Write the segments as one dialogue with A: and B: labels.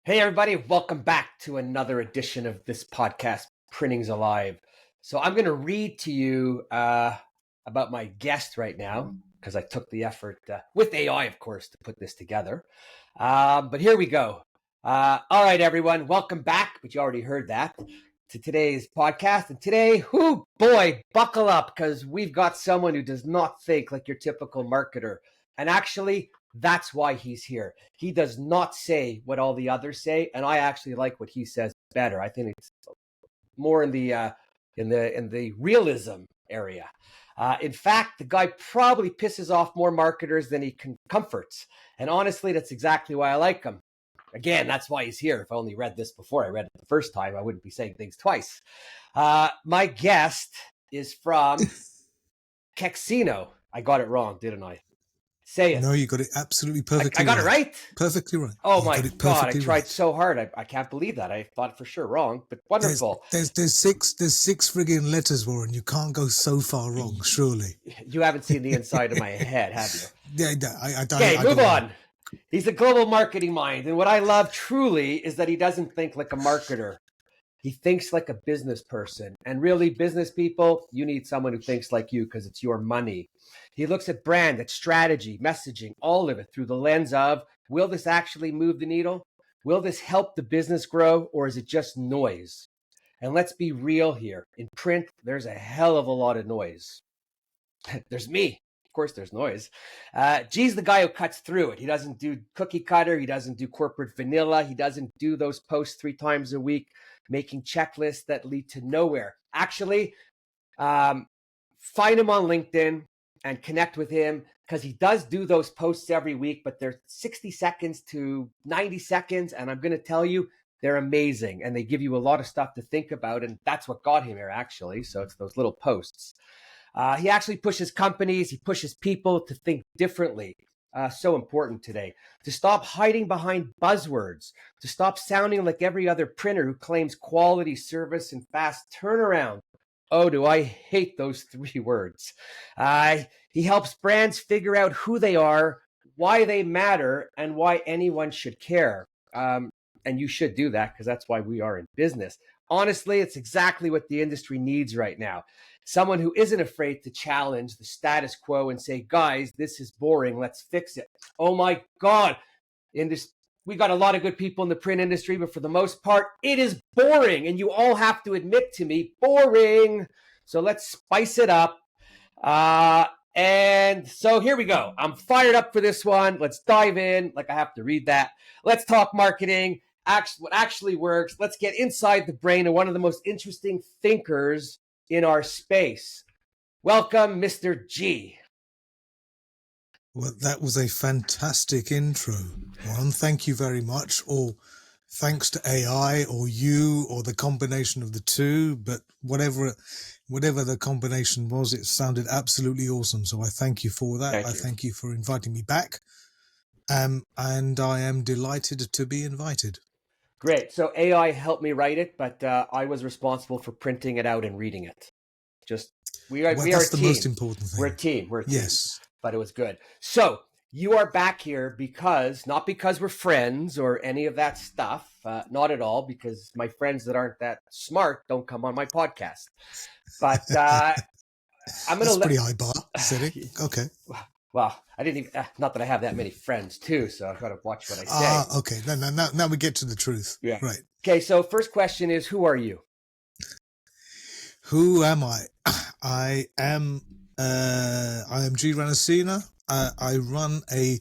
A: Hey, everybody, welcome back to another edition of this podcast, Printing's Alive. So, I'm going to read to you about my guest right now because I took the effort with AI, of course, to put this together. But here we go. All right, everyone, welcome back. But you already heard that to today's podcast. And today, boy, buckle up because we've got someone who does not think like your typical marketer. And actually, that's why he's here. He does not say what all the others say, and I actually like what he says better. I think it's more in the realism area. In fact, the guy probably pisses off more marketers than he comforts, and honestly, that's exactly why I like him. Again, that's why he's here. If I only read this before I read it the first time, I wouldn't be saying things twice. My guest is from Kexino. I got it wrong, didn't I? Say it.
B: No, you got it absolutely perfectly
A: I got it right?
B: Perfectly right.
A: Oh my God, I tried so hard. I can't believe that. I thought for sure wrong, but wonderful.
B: There's six friggin' letters, Warren. You can't go so far wrong, surely.
A: You haven't seen the inside of my head, have you?
B: Yeah, I don't.
A: Okay, move on. He's a global marketing mind, and what I love truly is that he doesn't think like a marketer. He thinks like a business person. And really, business people, you need someone who thinks like you because it's your money. He looks at brand, at strategy, messaging, all of it through the lens of, will this actually move the needle? Will this help the business grow, or is it just noise? And let's be real here. In print, there's a hell of a lot of noise. There's me. Of course, there's noise. Gee's the guy who cuts through it. He doesn't do cookie cutter. He doesn't do corporate vanilla. He doesn't do those posts 3 times a week, making checklists that lead to nowhere. Actually, find him on LinkedIn and connect with him because he does do those posts every week, but they're 60 seconds to 90 seconds. And I'm going to tell you, they're amazing. And they give you a lot of stuff to think about. And that's what got him here, actually. So it's those little posts. He actually pushes companies, he pushes people to think differently. So important today. To stop hiding behind buzzwords, to stop sounding like every other printer who claims quality, service, and fast turnaround. Oh, do I hate those 3 words. He helps brands figure out who they are, why they matter, and why anyone should care. And you should do that because that's why we are in business. Honestly, it's exactly what the industry needs right now. Someone who isn't afraid to challenge the status quo and say, guys, this is boring. Let's fix it. Oh my God. We got a lot of good people in the print industry, but for the most part, it is boring. And you all have to admit to me, boring. So let's spice it up. And so here we go. I'm fired up for this one. Let's dive in. Like I have to read that. Let's talk marketing. What actually works. Let's get inside the brain of one of the most interesting thinkers in our space. Welcome, Mr. G.
B: Well, that was a fantastic intro, Warren. Thank you very much. Or thanks to AI or you or the combination of the two, but whatever the combination was, it sounded absolutely awesome. So I thank you for that. Thank you for inviting me back. And I am delighted to be invited.
A: Great. So AI helped me write it, but I was responsible for printing it out and reading it. We are a team.
B: That's the most important thing.
A: We're a team.
B: Yes.
A: But it was good. So you are back here not because we're friends or any of that stuff. Not at all, because my friends that aren't that smart don't come on my podcast. But I'm going to
B: That's pretty high bar, City. Okay.
A: Well, I didn't even, not that I have that many friends too, so I've got to watch what I say.
B: Okay. Now we get to the truth.
A: Yeah.
B: Right.
A: Okay, so first question is, who are you?
B: Who am I? I am Gee Ranasinha. I run a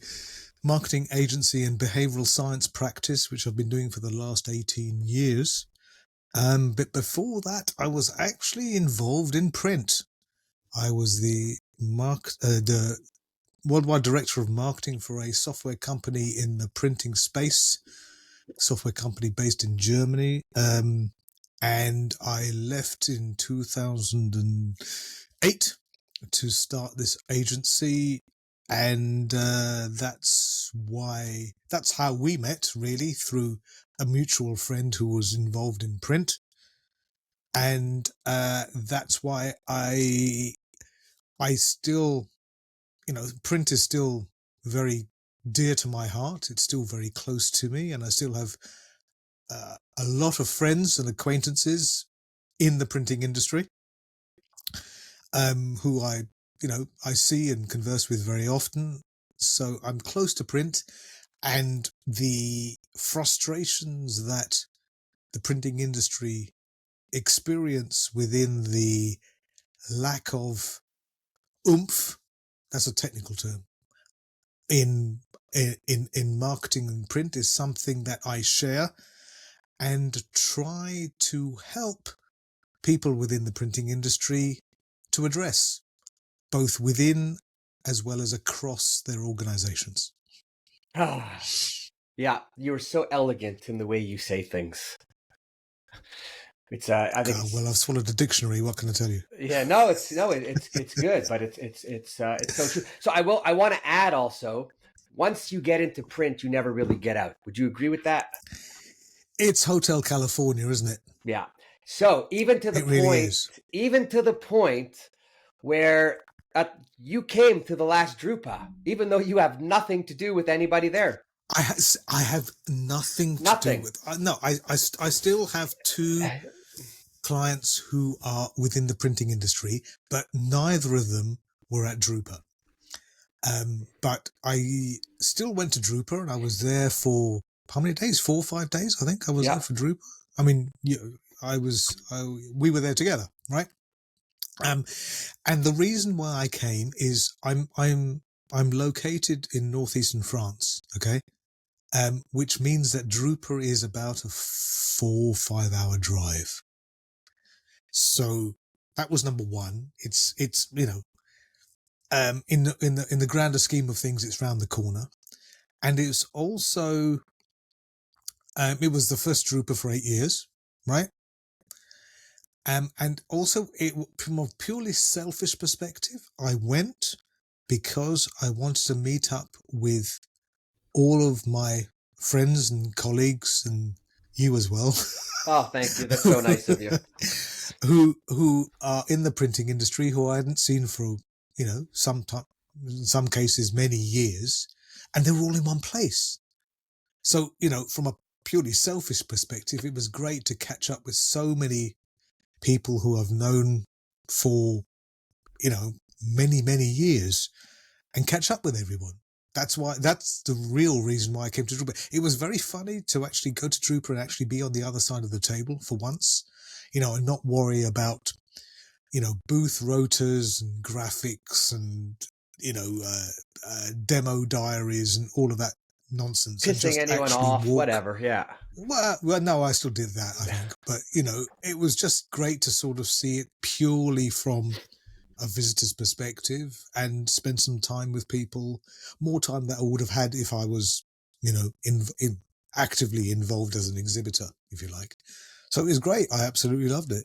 B: marketing agency and behavioral science practice, which I've been doing for the last 18 years. But before that, I was actually involved in print. I was the worldwide director of marketing for a software company in the printing space, software company based in Germany. And I left in 2008 to start this agency. And that's how we met, really, through a mutual friend who was involved in print. And that's why I still, print is still very dear to my heart. It's still very close to me, and I still have a lot of friends and acquaintances in the printing industry, who I see and converse with very often. So I'm close to print, and the frustrations that the printing industry experience within the lack of oomph, that's a technical term, in marketing and print, is something that I share and try to help people within the printing industry to address, both within as well as across their organizations.
A: Yeah, you're so elegant in the way you say things. It's I think
B: Well, I've swallowed a dictionary. What can I tell you?
A: yeah, it's good, but it's so true. So I want to add also, once you get into print, you never really get out. Would you agree with that?
B: It's Hotel California, isn't it?
A: Yeah. So
B: It really is.
A: even to the point where you came to the last Drupa, even though you have nothing to do with anybody there.
B: I have nothing to
A: Nothing.
B: do with. No, I still have two clients who are within the printing industry, but neither of them were at Drupa. But I still went to Drupa, and I was there for how many days? 4 or 5 days, I think I was there for Drupa. I mean, we were there together, right? And the reason why I came is I'm located in northeastern France, okay, which means that Drupa is about a 4 or 5 hour drive. So that was number one. It's in the grander scheme of things, it's round the corner, and it's also it was the first Drupa for 8 years, right? And also, from a purely selfish perspective, I went because I wanted to meet up with all of my friends and colleagues, and you as well.
A: Oh, thank you. That's so nice of you.
B: who are in the printing industry, who I hadn't seen for, some time, in some cases, many years, and they were all in one place. So, from a purely selfish perspective, it was great to catch up with so many people who I've known for, many, many years, and catch up with everyone. That's the real reason why I came to Drupa. It was very funny to actually go to Drupa and actually be on the other side of the table for once, and not worry about, booth rotors and graphics and, demo diaries and all of that nonsense.
A: Pissing
B: and just
A: anyone
B: actually
A: off,
B: walk.
A: whatever. Yeah.
B: Well, no, I still did that, I think. But, it was just great to sort of see it purely from a visitor's perspective and spend some time with people, more time that I would have had if I was, actively involved as an exhibitor, if you like. So it was great. I absolutely loved it.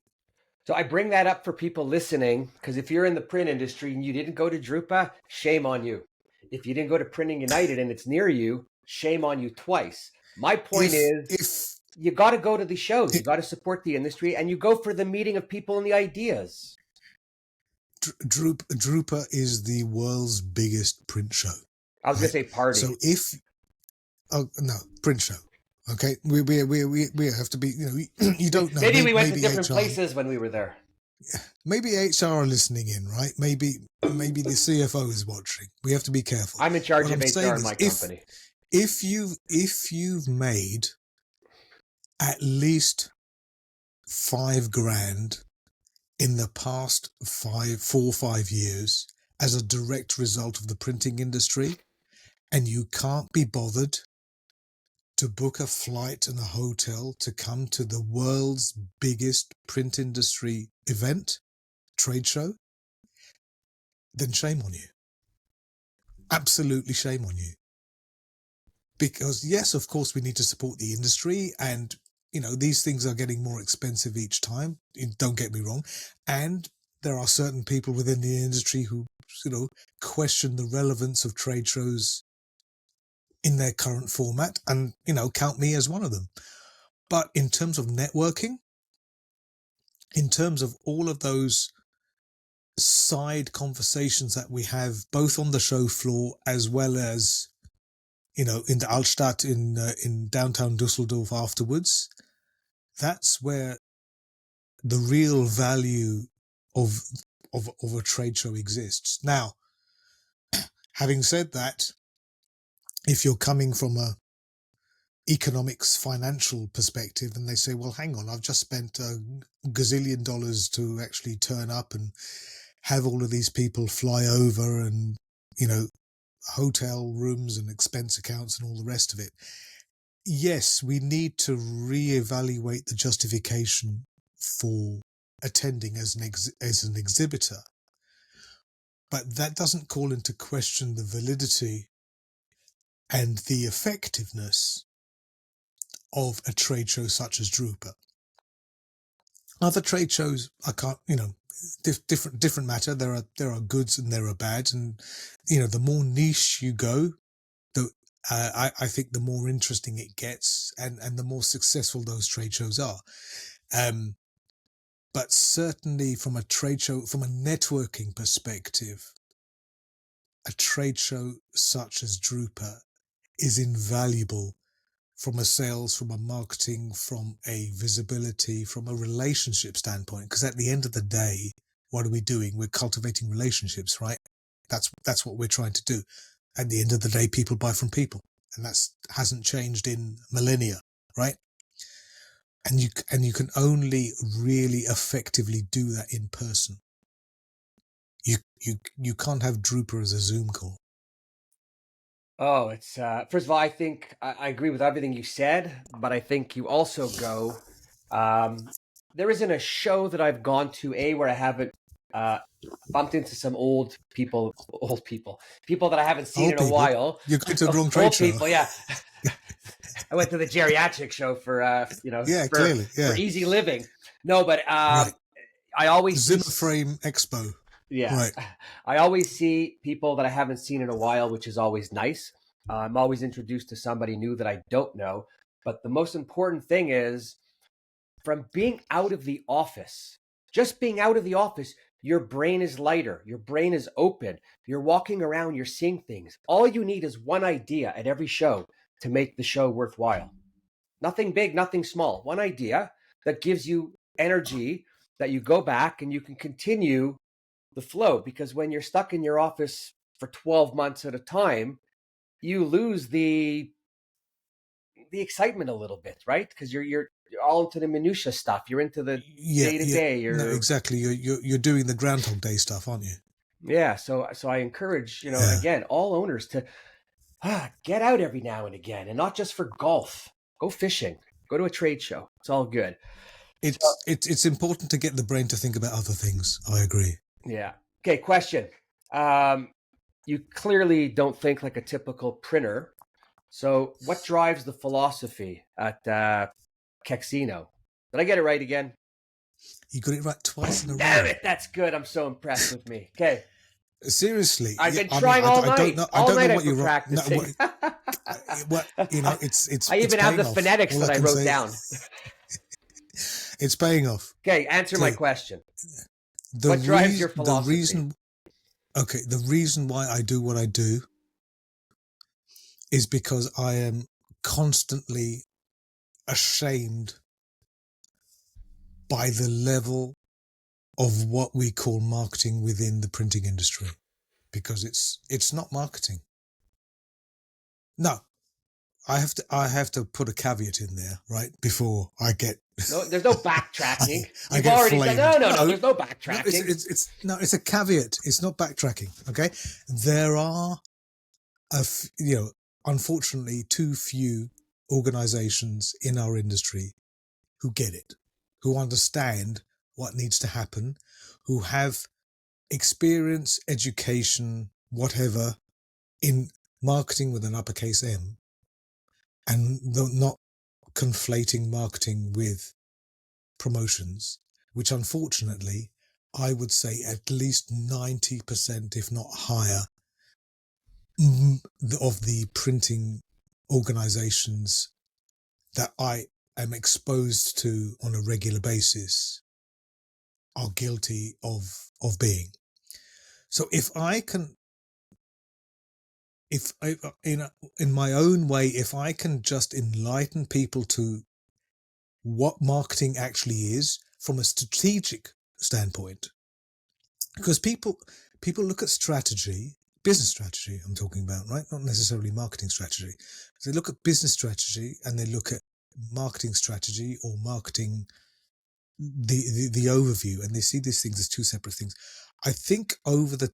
A: So I bring that up for people listening, because if you're in the print industry and you didn't go to Drupa, shame on you. If you didn't go to Printing United and it's near you, shame on you twice. My point is, you got to go to the shows. You got to support the industry, and you go for the meeting of people and the ideas.
B: Drupa is the world's biggest print show.
A: I was going to say party.
B: So print show. Okay, we have to be. You don't know.
A: Maybe we went to different places when we were there.
B: Maybe HR are listening in, right? Maybe the CFO is watching. We have to be careful.
A: I'm in charge of HR in my company.
B: If you've made at least $5,000 in the past 4 or 5 years as a direct result of the printing industry, and you can't be bothered to book a flight and a hotel to come to the world's biggest print industry event, trade show, then shame on you. Absolutely shame on you. Because yes, of course, we need to support the industry, and these things are getting more expensive each time. Don't get me wrong. And there are certain people within the industry who, question the relevance of trade shows in their current format, and, count me as one of them. But in terms of networking, in terms of all of those side conversations that we have, both on the show floor as well as in the Altstadt in downtown Dusseldorf afterwards. That's where the real value of a trade show exists. Now, having said that, if you're coming from a economics financial perspective and they say, well, hang on, I've just spent a gazillion dollars to actually turn up and have all of these people fly over and, hotel rooms and expense accounts and all the rest of it. Yes, we need to reevaluate the justification for attending as an exhibitor, but that doesn't call into question the validity and the effectiveness of a trade show such as Drupa. Other trade shows, I can't, different matter. There are goods and there are bads, and the more niche you go, I think the more interesting it gets, and the more successful those trade shows are. But certainly from a trade show, from a networking perspective, a trade show such as Drupa is invaluable from a sales, from a marketing, from a visibility, from a relationship standpoint. Because at the end of the day, what are we doing? We're cultivating relationships, right? That's what we're trying to do. At the end of the day, people buy from people, and that hasn't changed in millennia, right? And you can only really effectively do that in person. You can't have Drupa as a Zoom call.
A: Oh, it's first of all, I think I agree with everything you said, but I think you also go. There isn't a show that I've gone to where I haven't bumped into some old people that I haven't seen
B: Old
A: in a
B: people?
A: while.
B: You're going to the wrong trade
A: Old
B: show.
A: people, yeah. I went to the geriatric show for
B: Clearly,
A: for easy living. No, but
B: right.
A: I always
B: Zimmer Frame Expo.
A: Yeah.
B: Right.
A: I always see people that I haven't seen in a while, which is always nice. I'm always introduced to somebody new that I don't know. But the most important thing is from being out of the office, just being out of the office, your brain is lighter. Your brain is open. You're walking around, you're seeing things. All you need is one idea at every show to make the show worthwhile. Nothing big, nothing small. One idea that gives you energy that you go back and you can continue the flow, because when you're stuck in your office for 12 months at a time, you lose the excitement a little bit, right? Because you're all into the minutia stuff. You're into the day to day.
B: No, exactly. You're doing the Groundhog Day stuff, aren't you?
A: Yeah. So I encourage again all owners to get out every now and again, and not just for golf. Go fishing. Go to a trade show. It's all good.
B: It's important to get the brain to think about other things. I agree.
A: Yeah. Okay. Question. You clearly don't think like a typical printer. So what drives the philosophy at Kexino? Did I get it right again?
B: You got it right twice in a row.
A: Damn it. That's good. I'm so impressed with me. Okay.
B: Seriously.
A: I've been trying all night. I don't know what you're practicing.
B: It's
A: I even have the phonetics that I wrote down.
B: It's paying off.
A: Okay. Answer my question. What drives your philosophy?
B: The reason why I do what I do is because I am constantly ashamed by the level of what we call marketing within the printing industry, because it's not marketing. No, I have to put a caveat in there, right, before I get.
A: No, there's no backtracking. You've already said no. There's no backtracking.
B: It's a caveat. It's not backtracking. Okay, there are unfortunately too few organizations in our industry who get it, who understand what needs to happen, who have experience, education, whatever, in marketing with an uppercase M, and not conflating marketing with promotions, which unfortunately I would say at least 90%, if not higher, of the printing organizations that I am exposed to on a regular basis are guilty of being. So if I can if I, in my own way, if I can just enlighten people to what marketing actually is from a strategic standpoint, because people look at strategy, business strategy I'm talking about, right? Not necessarily marketing strategy. They look at business strategy and they look at marketing strategy or marketing the overview, and they see these things as two separate things. I think over the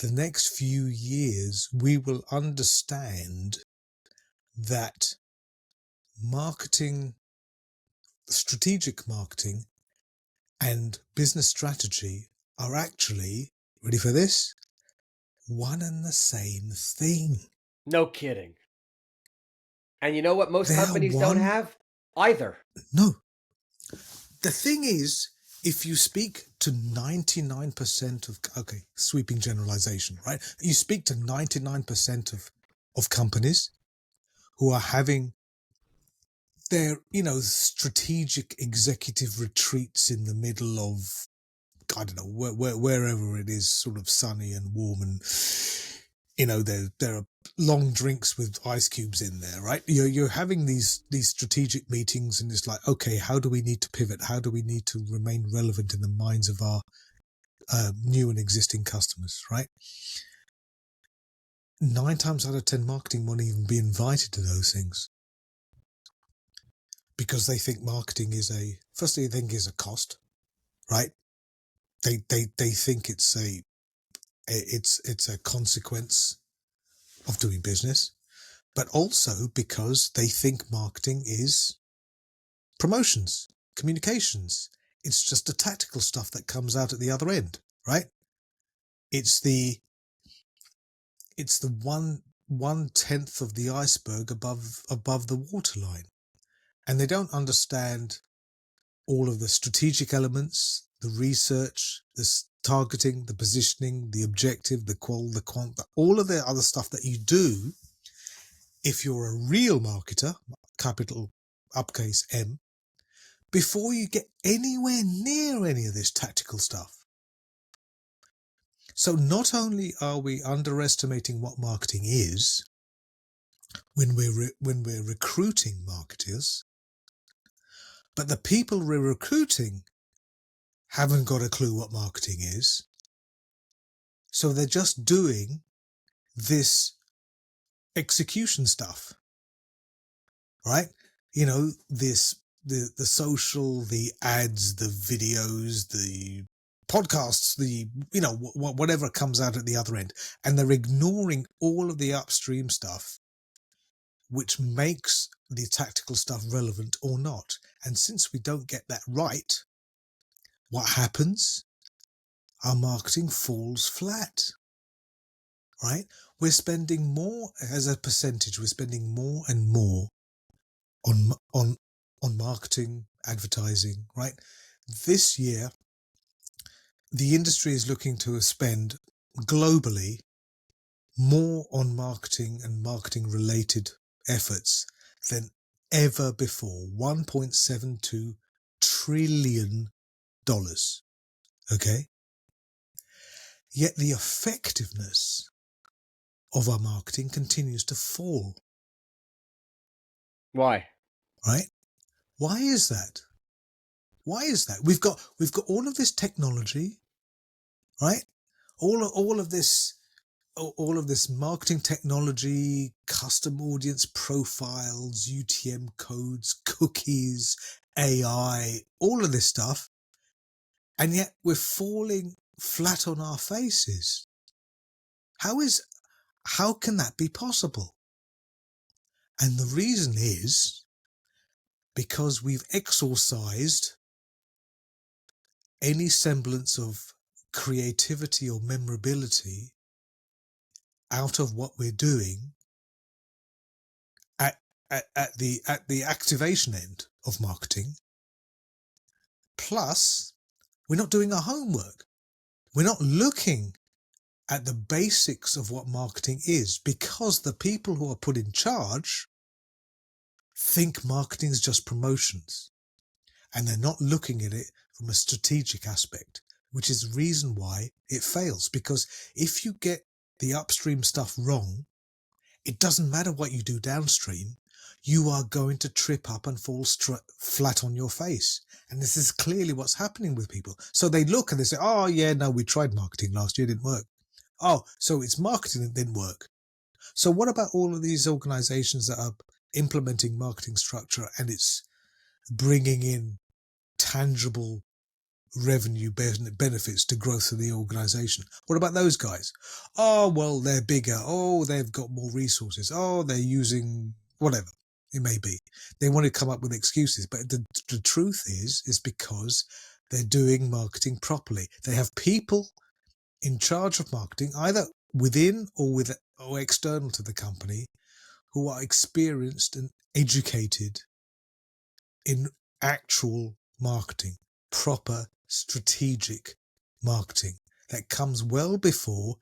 B: next few years, we will understand that marketing, strategic marketing, and business strategy are actually, ready for this, one and the same thing.
A: No kidding. And you know what most
B: They're
A: companies don't
B: one.
A: have? Either.
B: No. The thing is, if you speak to 99% of, okay, sweeping generalization, right? You speak to 99% of companies who are having their, strategic executive retreats in the middle of, I don't know, wherever it is, sort of sunny and warm, and there are long drinks with ice cubes in there, right? You're having these strategic meetings, and it's like, okay, how do we need to pivot? How do we need to remain relevant in the minds of our new and existing customers, right? 9 times out of 10, marketing won't even be invited to those things because they think marketing is firstly, they think is a cost, right? They think it's a consequence of doing business, but also because they think marketing is promotions, communications. It's just the tactical stuff that comes out at the other end, right? It's the 1/10 of the iceberg above the waterline, and they don't understand all of the strategic elements, the research, the targeting, the positioning, the objective, the qual, the quant, all of the other stuff that you do if you're a real marketer, capital upcase M, before you get anywhere near any of this tactical stuff. So not only are we underestimating what marketing is when we're recruiting marketers, but the people we're recruiting haven't got a clue what marketing is. So they're just doing this execution stuff, right? The social, the ads, the videos, the podcasts, whatever comes out at the other end. And they're ignoring all of the upstream stuff, which makes the tactical stuff relevant or not. And since we don't get that right, what happens? Our marketing falls flat, right? We're spending more as a percentage. We're spending more and more on marketing, advertising, right? This year, the industry is looking to spend globally more on marketing and marketing related efforts than ever before. $1.72 trillion. Okay? Yet the effectiveness of our marketing continues to fall.
A: Why?
B: Right? Why is that? Why is that? We've got all of this technology, right? All of this marketing technology, custom audience profiles, UTM codes, cookies, AI, all of this stuff, and yet we're falling flat on our faces. How can that be possible? And the reason is because we've exorcised any semblance of creativity or memorability out of what we're doing at the activation end of marketing. Plus, we're not doing our homework. We're not looking at the basics of what marketing is, because the people who are put in charge think marketing is just promotions, and they're not looking at it from a strategic aspect, which is the reason why it fails. Because if you get the upstream stuff wrong, it doesn't matter what you do downstream, you are going to trip up and fall flat on your face. And this is clearly what's happening with people. So they look and they say, oh yeah, no, we tried marketing last year, it didn't work. Oh, so it's marketing that didn't work. So what about all of these organizations that are implementing marketing structure and it's bringing in tangible revenue benefits to growth of the organization? What about those guys? Oh, well, they're bigger. Oh, they've got more resources. Oh, they're using whatever it may be. They want to come up with excuses. But the truth is because they're doing marketing properly. They have people in charge of marketing, either within or external to the company, who are experienced and educated in actual marketing, proper strategic marketing that comes well before,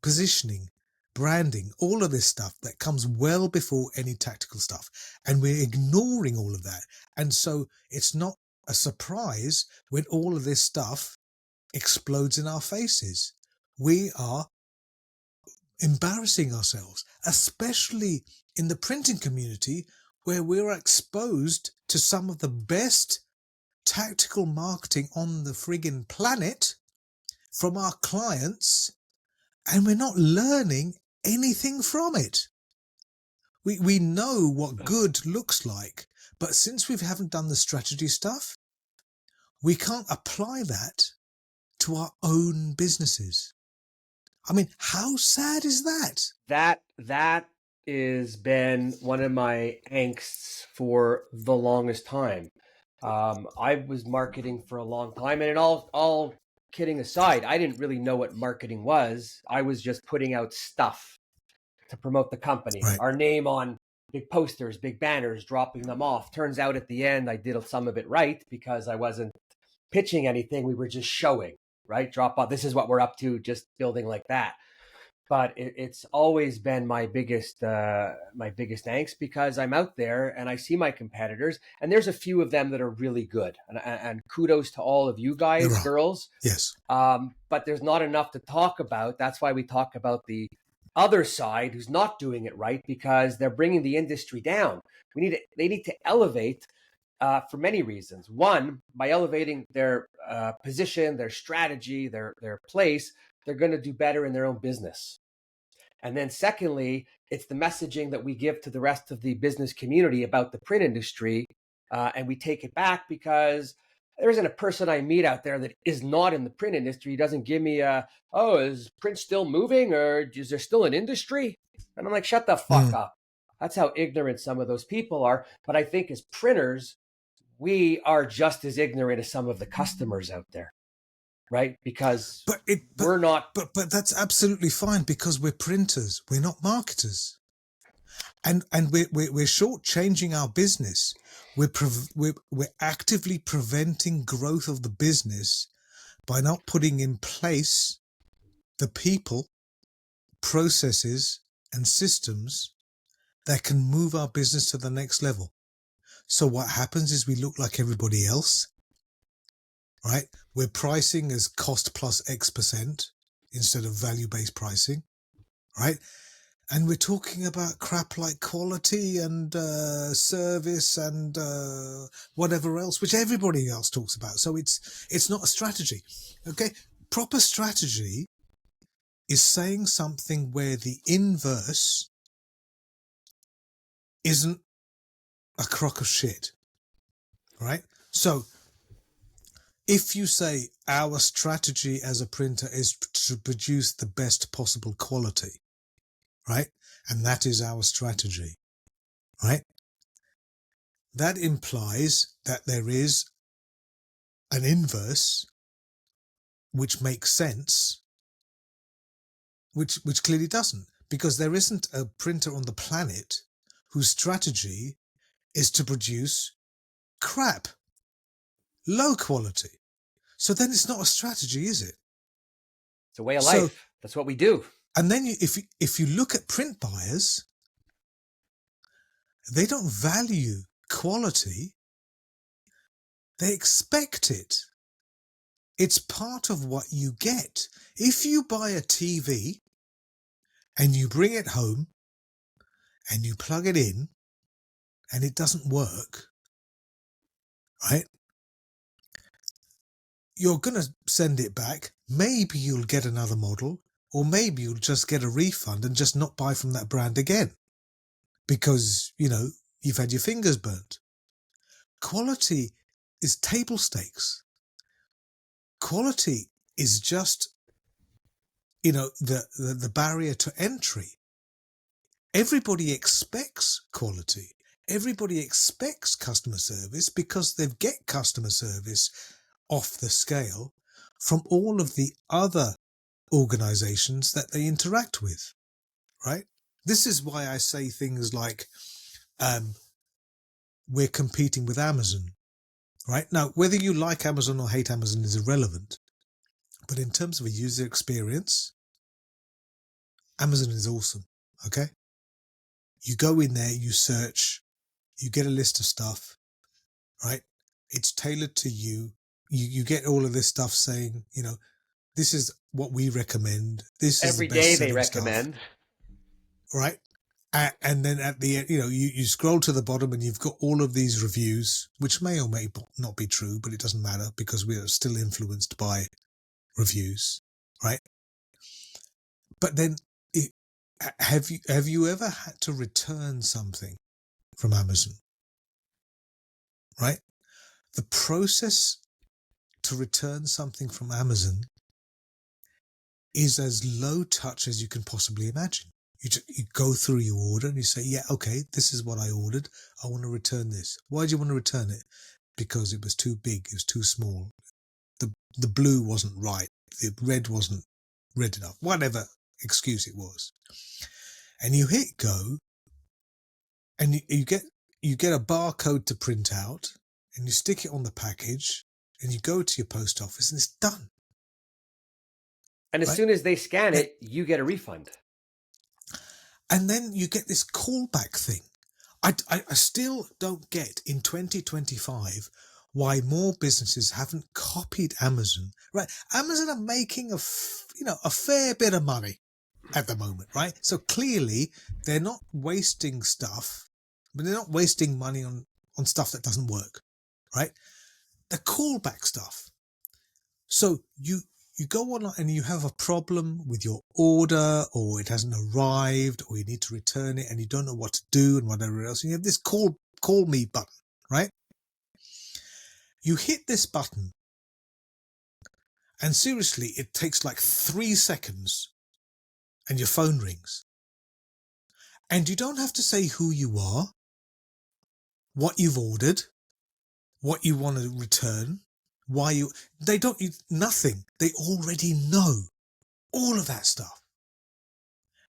B: positioning, branding, all of this stuff that comes well before any tactical stuff. And we're ignoring all of that. And so it's not a surprise when all of this stuff explodes in our faces. We are embarrassing ourselves, especially in the printing community, where we're exposed to some of the best tactical marketing on the friggin' planet from our clients, and we're not learning anything from it. We know what good looks like, but since we haven't done the strategy stuff, we can't apply that to our own businesses. I mean, how sad is that?
A: That has been one of my angsts for the longest time. I was marketing for a long time, and all kidding aside, I didn't really know what marketing was. I was just putting out stuff to promote the company,
B: Right.
A: our name on big posters, big banners, dropping them off. Turns out at the end, I did some of it right because I wasn't pitching anything. We were just showing, right? Drop off. This is what we're up to, just building like that. But it's always been my biggest angst, because I'm out there and I see my competitors, and there's a few of them that are really good, and kudos to all of you guys, girls.
B: Yes.
A: But there's not enough to talk about. That's why we talk about the other side who's not doing it right, because they're bringing the industry down. They need to elevate for many reasons. One, by elevating their position, their strategy, their place, they're going to do better in their own business. And then secondly, it's the messaging that we give to the rest of the business community about the print industry. And we take it back, because there isn't a person I meet out there that is not in the print industry. He doesn't give me is print still moving, or is there still an industry? And I'm like, shut the fuck up. That's how ignorant some of those people are. But I think as printers, we are just as ignorant as some of the customers out there. Right? Because we're not.
B: But that's absolutely fine, because we're printers. We're not marketers. And we're shortchanging our business. We're actively preventing growth of the business by not putting in place the people, processes, and systems that can move our business to the next level. So what happens is we look like everybody else, right? We're pricing as cost plus X% instead of value-based pricing, right? And we're talking about crap like quality and service and whatever else, which everybody else talks about. So it's not a strategy, okay? Proper strategy is saying something where the inverse isn't a crock of shit, right? So if you say our strategy as a printer is to produce the best possible quality, right? And that is our strategy, right? That implies that there is an inverse which makes sense, which clearly doesn't, because there isn't a printer on the planet whose strategy is to produce crap, low quality. So then it's not a strategy, is it?
A: It's a way of life. That's what we do.
B: And then if you look at print buyers, they don't value quality. They expect it. It's part of what you get. If you buy a TV and you bring it home and you plug it in and it doesn't work, right? You're going to send it back. Maybe you'll get another model, or maybe you'll just get a refund and just not buy from that brand again because, you've had your fingers burnt. Quality is table stakes. Quality is just, the barrier to entry. Everybody expects quality. Everybody expects customer service because they get customer service off the scale from all of the other organizations that they interact with, right? This is why I say things like, we're competing with Amazon, right? Now, whether you like Amazon or hate Amazon is irrelevant. But in terms of a user experience, Amazon is awesome, okay? You go in there, you search, you get a list of stuff, right? It's tailored to you. You get all of this stuff saying, this is what we recommend. This is the
A: Every
B: best
A: day they
B: selling stuff,
A: recommend.
B: right? And then at the end, you scroll to the bottom and you've got all of these reviews, which may or may not be true, but it doesn't matter because we are still influenced by reviews, right? But then have you ever had to return something from Amazon, right? The process to return something from Amazon is as low touch as you can possibly imagine. You go through your order and you say, yeah, okay, this is what I ordered. I want to return this. Why do you want to return it? Because it was too big. It was too small. The blue wasn't right. The red wasn't red enough. Whatever excuse it was. And you hit go and you get a barcode to print out and you stick it on the package and you go to your post office and it's done.
A: And as
B: right?
A: soon as they scan it, you get a refund.
B: And then you get this callback thing. I still don't get in 2025 why more businesses haven't copied Amazon. Right? Amazon are making a fair bit of money at the moment, right? So clearly they're not wasting stuff, but they're not wasting money on stuff that doesn't work, right? The callback stuff. So you go online and you have a problem with your order or it hasn't arrived or you need to return it and you don't know what to do and whatever else. And you have this call me button, right? You hit this button and seriously, it takes like 3 seconds and your phone rings. And you don't have to say who you are, what you've ordered, what you want to return, they don't need nothing. They already know all of that stuff.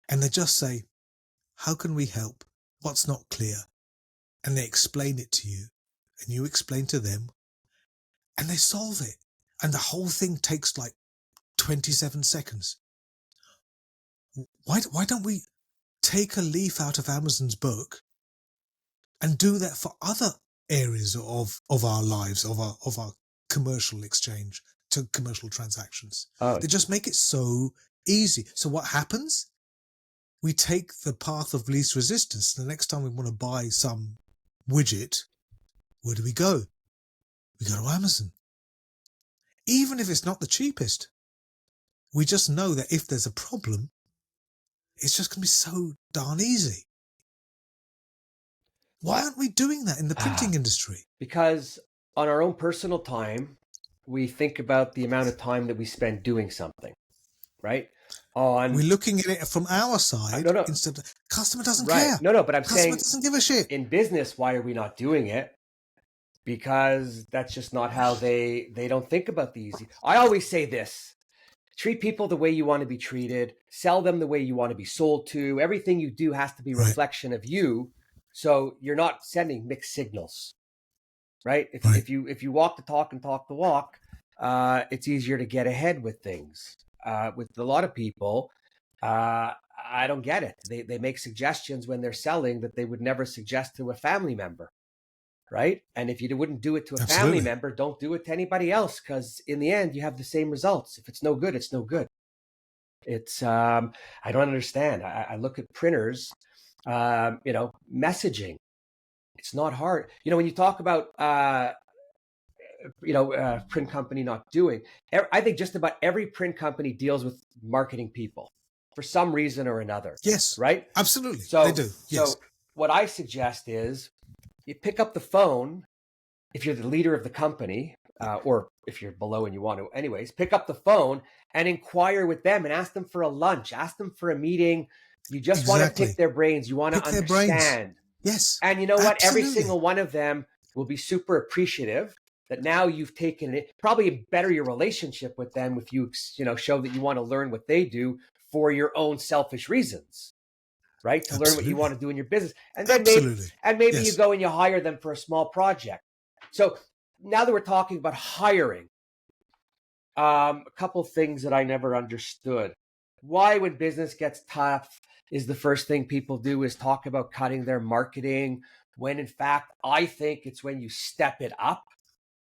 B: And they just say, how can we help? What's not clear? And they explain it to you and you explain to them and they solve it. And the whole thing takes like 27 seconds. Why don't we take a leaf out of Amazon's book and do that for other areas of our lives, of our commercial exchange, to commercial transactions?
A: Oh,
B: They just make it so easy. So what happens? We take the path of least resistance. The next time we want to buy some widget, where do we go? We go to Amazon. Even if it's not the cheapest, we just know that if there's a problem, it's just going to be so darn easy. Why aren't we doing that in the printing industry?
A: Because on our own personal time, we think about the amount of time that we spend doing something, right?
B: We're looking at it from our side
A: no.
B: instead of customer doesn't
A: Right.
B: care.
A: No, but I'm
B: Customer
A: saying
B: doesn't give a shit.
A: in business, why are we not doing it? Because that's just not how they don't think about these. I always say this: treat people the way you want to be treated, sell them the way you want to be sold to. Everything you do has to be a reflection of you. So you're not sending mixed signals, right? If you walk the talk and talk the walk, it's easier to get ahead with things. With a lot of people, I don't get it. They make suggestions when they're selling that they would never suggest to a family member, right? And if you wouldn't do it to a family
B: Absolutely.
A: member, don't do it to anybody else, because in the end, you have the same results. If it's no good, it's no good. It's I don't understand. I look at printers, messaging. It's not hard. When you talk about print company not doing, I think just about every print company deals with marketing people for some reason or another,
B: Yes,
A: right?
B: absolutely.
A: So,
B: They do. Yes.
A: what I suggest is you pick up the phone if you're the leader of the company, or if you're below and you want to, anyways, pick up the phone and inquire with them and ask them for a lunch, ask them for a meeting. You just want to pick their brains. You want to
B: Pick their brains.
A: understand.
B: Yes.
A: And you know what? Every
B: Absolutely.
A: single one of them will be super appreciative that now you've taken it. Probably better your relationship with them if you show that you want to learn what they do for your own selfish reasons, right? To learn what you want to do in your business. And then maybe
B: Yes.
A: you go and you hire them for a small project. So now that we're talking about hiring, a couple things that I never understood. Why, when business gets tough, is the first thing people do is talk about cutting their marketing, when in fact, I think it's when you step it up.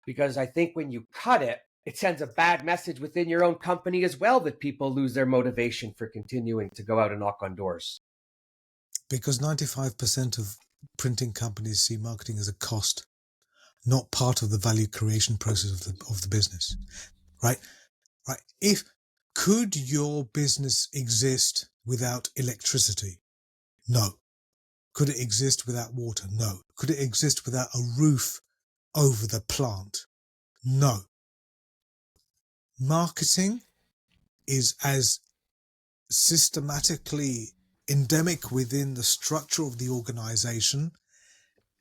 A: Because I think when you cut it, it sends a bad message within your own company as well, that people lose their motivation for continuing to go out and knock on doors.
B: Because 95% of printing companies see marketing as a cost, not part of the value creation process of the business, right? Could your business exist without electricity? No. Could it exist without water? No. Could it exist without a roof over the plant? No. Marketing is as systematically endemic within the structure of the organization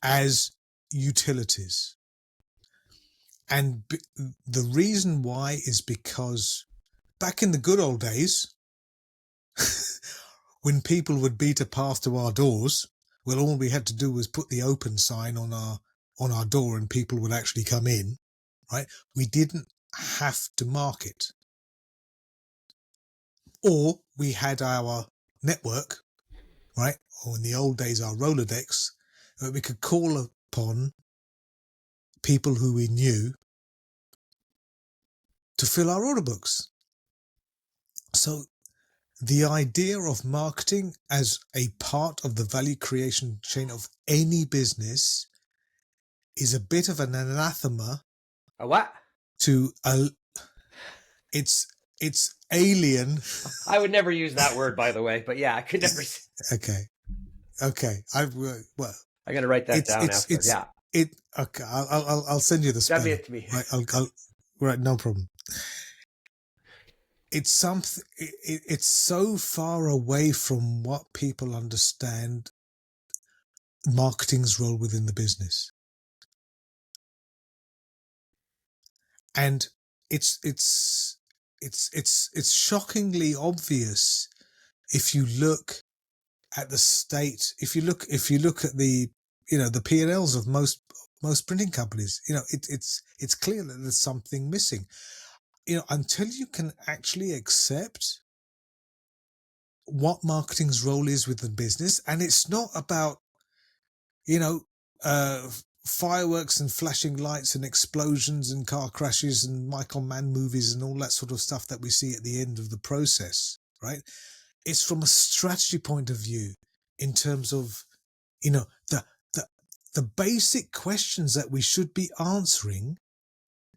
B: as utilities. And the reason why is because back in the good old days, when people would beat a path to our doors, well, all we had to do was put the open sign on our door and people would actually come in, right? We didn't have to market. Or we had our network, right? Or in the old days, our Rolodex, where we could call upon people who we knew to fill our order books. So the idea of marketing as a part of the value creation chain of any business is a bit of an anathema.
A: A what?
B: It's alien.
A: I would never use that word, by the way, but yeah, I could never.
B: Okay. I
A: got to write that down after.
B: Okay. I'll send you the spelling.
A: Send it to me.
B: Right. Right. No problem. It's something. It's so far away from what people understand marketing's role within the business, and it's shockingly obvious if you look at the state. If you look at the the P&Ls of most printing companies, it's clear that there's something missing. Until you can actually accept what marketing's role is within business, and it's not about fireworks and flashing lights and explosions and car crashes and Michael Mann movies and all that sort of stuff that we see at the end of the process, right? It's from a strategy point of view, in terms of the basic questions that we should be answering.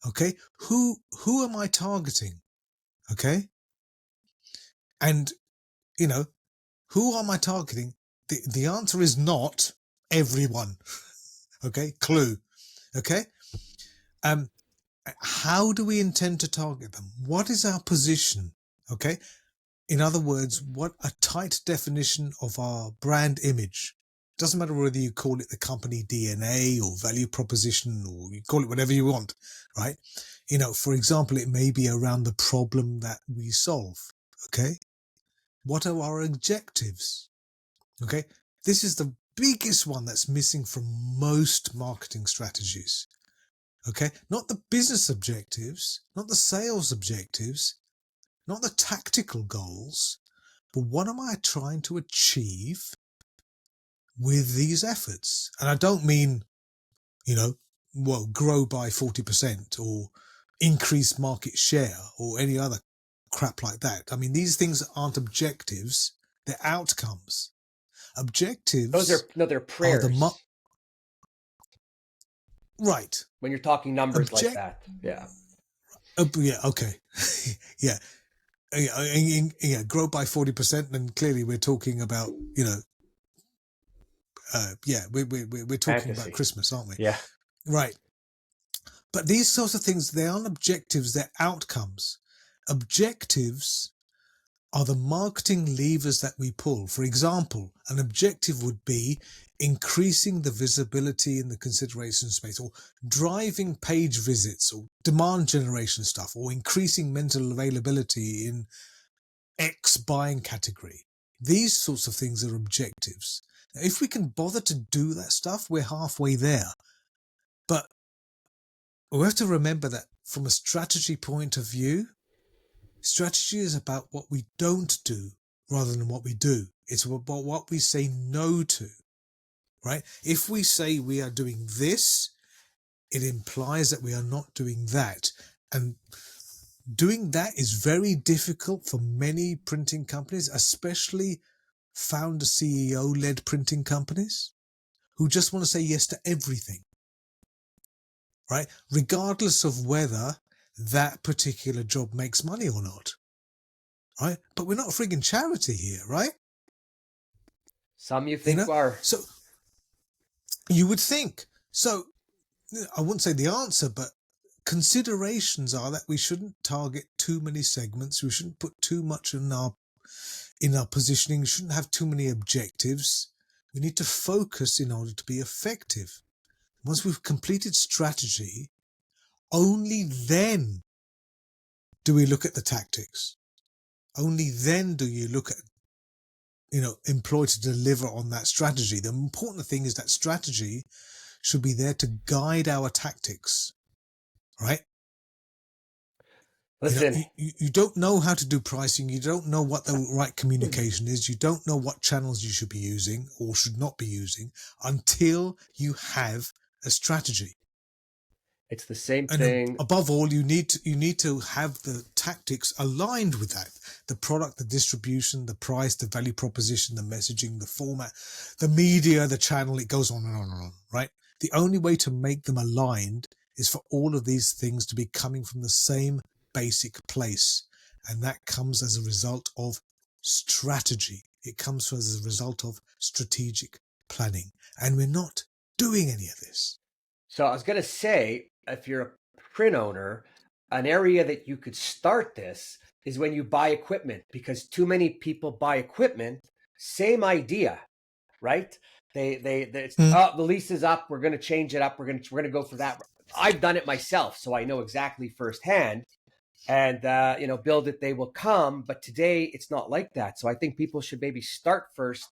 B: Okay, who am I targeting? Okay, and who am I targeting? The answer is not everyone. Okay, clue. Okay, how do we intend to target them? What is our position? Okay, in other words, what a tight definition of our brand image. Doesn't matter whether you call it the company DNA or value proposition, or you call it whatever you want, right? For example, it may be around the problem that we solve. Okay, what are our objectives? Okay, this is the biggest one that's missing from most marketing strategies. Okay, not the business objectives, not the sales objectives, not the tactical goals, but what am I trying to achieve with these efforts? And I don't mean grow by 40% or increase market share or any other crap like that. I mean, these things aren't objectives, they're outcomes. Objectives
A: they're
B: are
A: prayers.
B: Right.
A: When you're talking numbers like that. Yeah.
B: Yeah. Okay. Yeah. Grow by 40%. And clearly we're talking about, we're talking
A: Fantasy.
B: about Christmas, aren't we?
A: Yeah.
B: Right. But these sorts of things, they aren't objectives, they're outcomes. Objectives are the marketing levers that we pull. For example, an objective would be increasing the visibility in the consideration space, or driving page visits, or demand generation stuff, or increasing mental availability in X buying category. These sorts of things are objectives. Now, if we can bother to do that stuff, we're halfway there. But we have to remember that from a strategy point of view, strategy is about what we don't do rather than what we do. It's about what we say no to, right? If we say we are doing this, it implies that we are not doing that. And doing that is very difficult for many printing companies, especially founder CEO-led printing companies who just want to say yes to everything, right? Regardless of whether that particular job makes money or not, right? But we're not a frigging charity here, right?
A: Some you think are.
B: So you would think. So I wouldn't say the answer, but considerations are that we shouldn't target too many segments. We shouldn't put too much in our positioning. We shouldn't have too many objectives. We need to focus in order to be effective. Once we've completed strategy, only then do we look at the tactics. Only then do you look at, employ to deliver on that strategy. The important thing is that strategy should be there to guide our tactics, right?
A: Listen,
B: you don't know how to do pricing. You don't know what the right communication is. You don't know what channels you should be using or should not be using until you have a strategy.
A: it's the same
B: And
A: thing.
B: above all, you need to have the tactics aligned with that. The product, the distribution, the price, the value proposition, the messaging, the format, the media, the channel. It goes on and on and on, right? The only way to make them aligned is for all of these things to be coming from the same basic place. And that comes as a result of strategy. It comes as a result of strategic planning. And we're not doing any of this.
A: So I was going to say, if you're a print owner, an area that you could start this is when you buy equipment, because too many people buy equipment, same idea, right? The lease is up. We're going to change it up. We're going to go for that. I've done it myself, so I know exactly firsthand. And build it, they will come. But today it's not like that. So I think people should maybe start first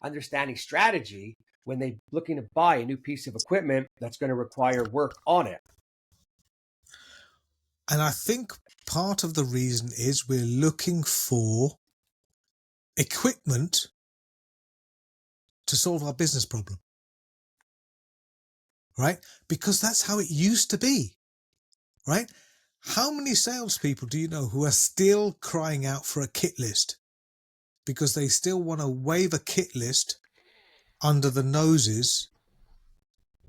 A: understanding strategy when they're looking to buy a new piece of equipment that's going to require work on it.
B: And I think part of the reason is we're looking for equipment to solve our business problem, right? Because that's how it used to be, right? How many salespeople do you know who are still crying out for a kit list because they still want to wave a kit list under the noses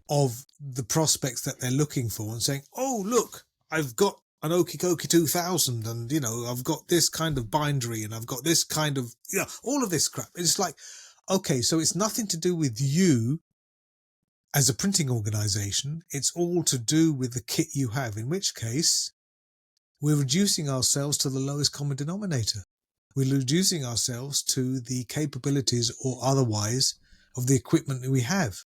B: of the prospects that they're looking for and saying, oh, look, I've got an Okie Dokie 2000 and, I've got this kind of bindery and I've got this kind of, all of this crap. It's like, okay, so it's nothing to do with you as a printing organization. It's all to do with the kit you have, in which case we're reducing ourselves to the lowest common denominator. We're reducing ourselves to the capabilities or otherwise of the equipment that we have.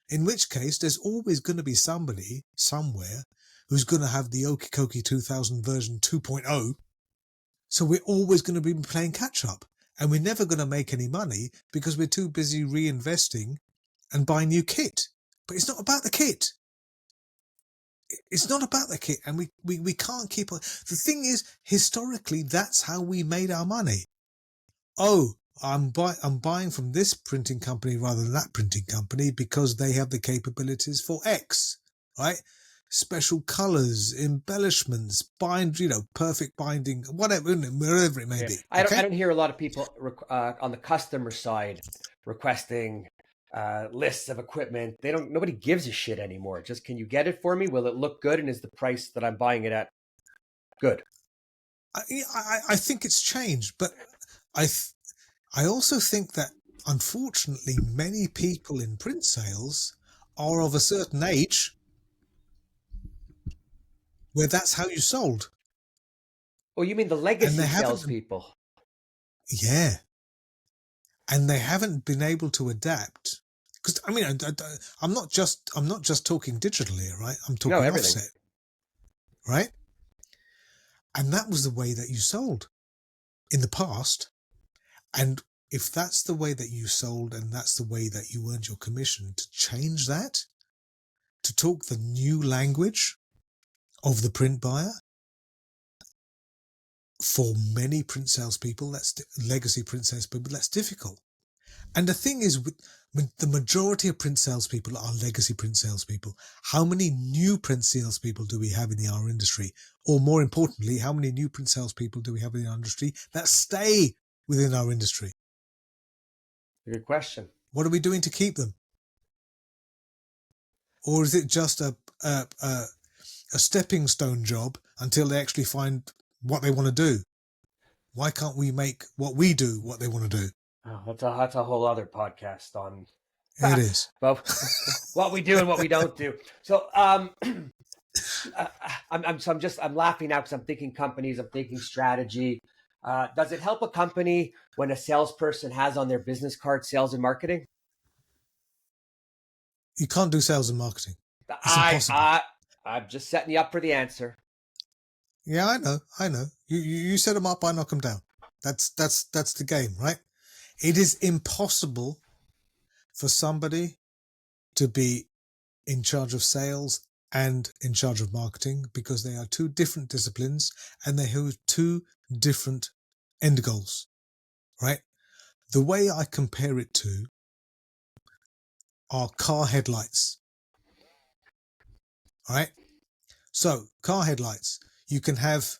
B: In which case, there's always going to be somebody somewhere who's going to have the Okie Dokie 2000 version 2.0. So we're always going to be playing catch up. And we're never going to make any money because we're too busy reinvesting and buying new kit. But it's not about the kit. It's not about the kit. And we can't keep on. The thing is, historically, that's how we made our money. Oh, I'm buying from this printing company rather than that printing company because they have the capabilities for X, right? Special colors, embellishments, perfect binding, whatever it may be.
A: I
B: Okay.
A: don't hear a lot of people on the customer side requesting lists of equipment. Nobody gives a shit anymore. Just, can you get it for me? Will it look good? And is the price that I'm buying it at good?
B: I think it's changed, but I also think that unfortunately many people in print sales are of a certain age where that's how you sold.
A: Oh, you mean the
B: And they
A: legacy
B: haven't,
A: salespeople?
B: yeah. And they haven't been able to adapt. Because I mean, I'm not just talking digital here, right? I'm
A: No,
B: talking
A: everything.
B: offset, right? And that was the way that you sold in the past. And if that's the way that you sold and that's the way that you earned your commission, to change that, to talk the new language of the print buyer, for many print salespeople, that's legacy print salespeople, that's difficult. And the thing is, the majority of print salespeople are legacy print salespeople. How many new print salespeople do we have in our industry? Or more importantly, how many new print salespeople do we have in our industry that stay within our industry?
A: Good question.
B: What are we doing to keep them? Or is it just a stepping stone job until they actually find what they want to do? Why can't we make what we do what they want to do?
A: Oh, that's a whole other podcast on
B: It is.
A: well, what we do and what we don't do. So I'm laughing now because I'm thinking companies, I'm thinking strategy. Does it help a company when a salesperson has on their business card sales and marketing?
B: You can't do sales and marketing. It's impossible.
A: I'm just setting you up for the answer.
B: Yeah, I know. You set them up, I knock them down. That's the game, right? It is impossible for somebody to be in charge of sales and in charge of marketing because they are two different disciplines and they have two different end goals, right? The way I compare it to are car headlights, right? So car headlights, you can have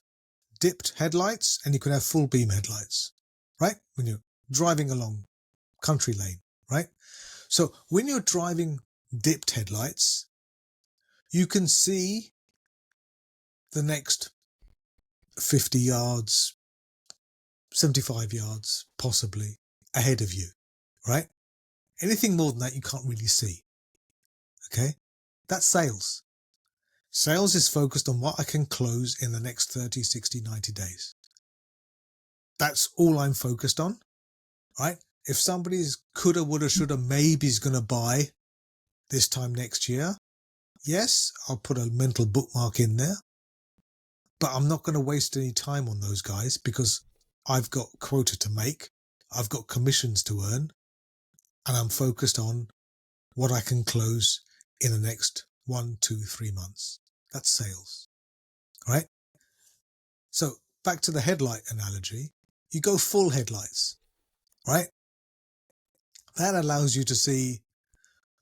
B: dipped headlights and you can have full beam headlights, right? When you're driving along country lane, right? So when you're driving dipped headlights, you can see the next 50 yards, 75 yards, possibly ahead of you, right? Anything more than that, you can't really see. Okay. That's sales. Sales is focused on what I can close in the next 30, 60, 90 days. That's all I'm focused on, right? If somebody's coulda, woulda, shoulda, maybe is going to buy this time next year, yes, I'll put a mental bookmark in there, but I'm not going to waste any time on those guys because I've got quota to make, I've got commissions to earn, and I'm focused on what I can close in the next 1, 2, 3 months. That's sales, right? So back to the headlight analogy, you go full headlights, right? That allows you to see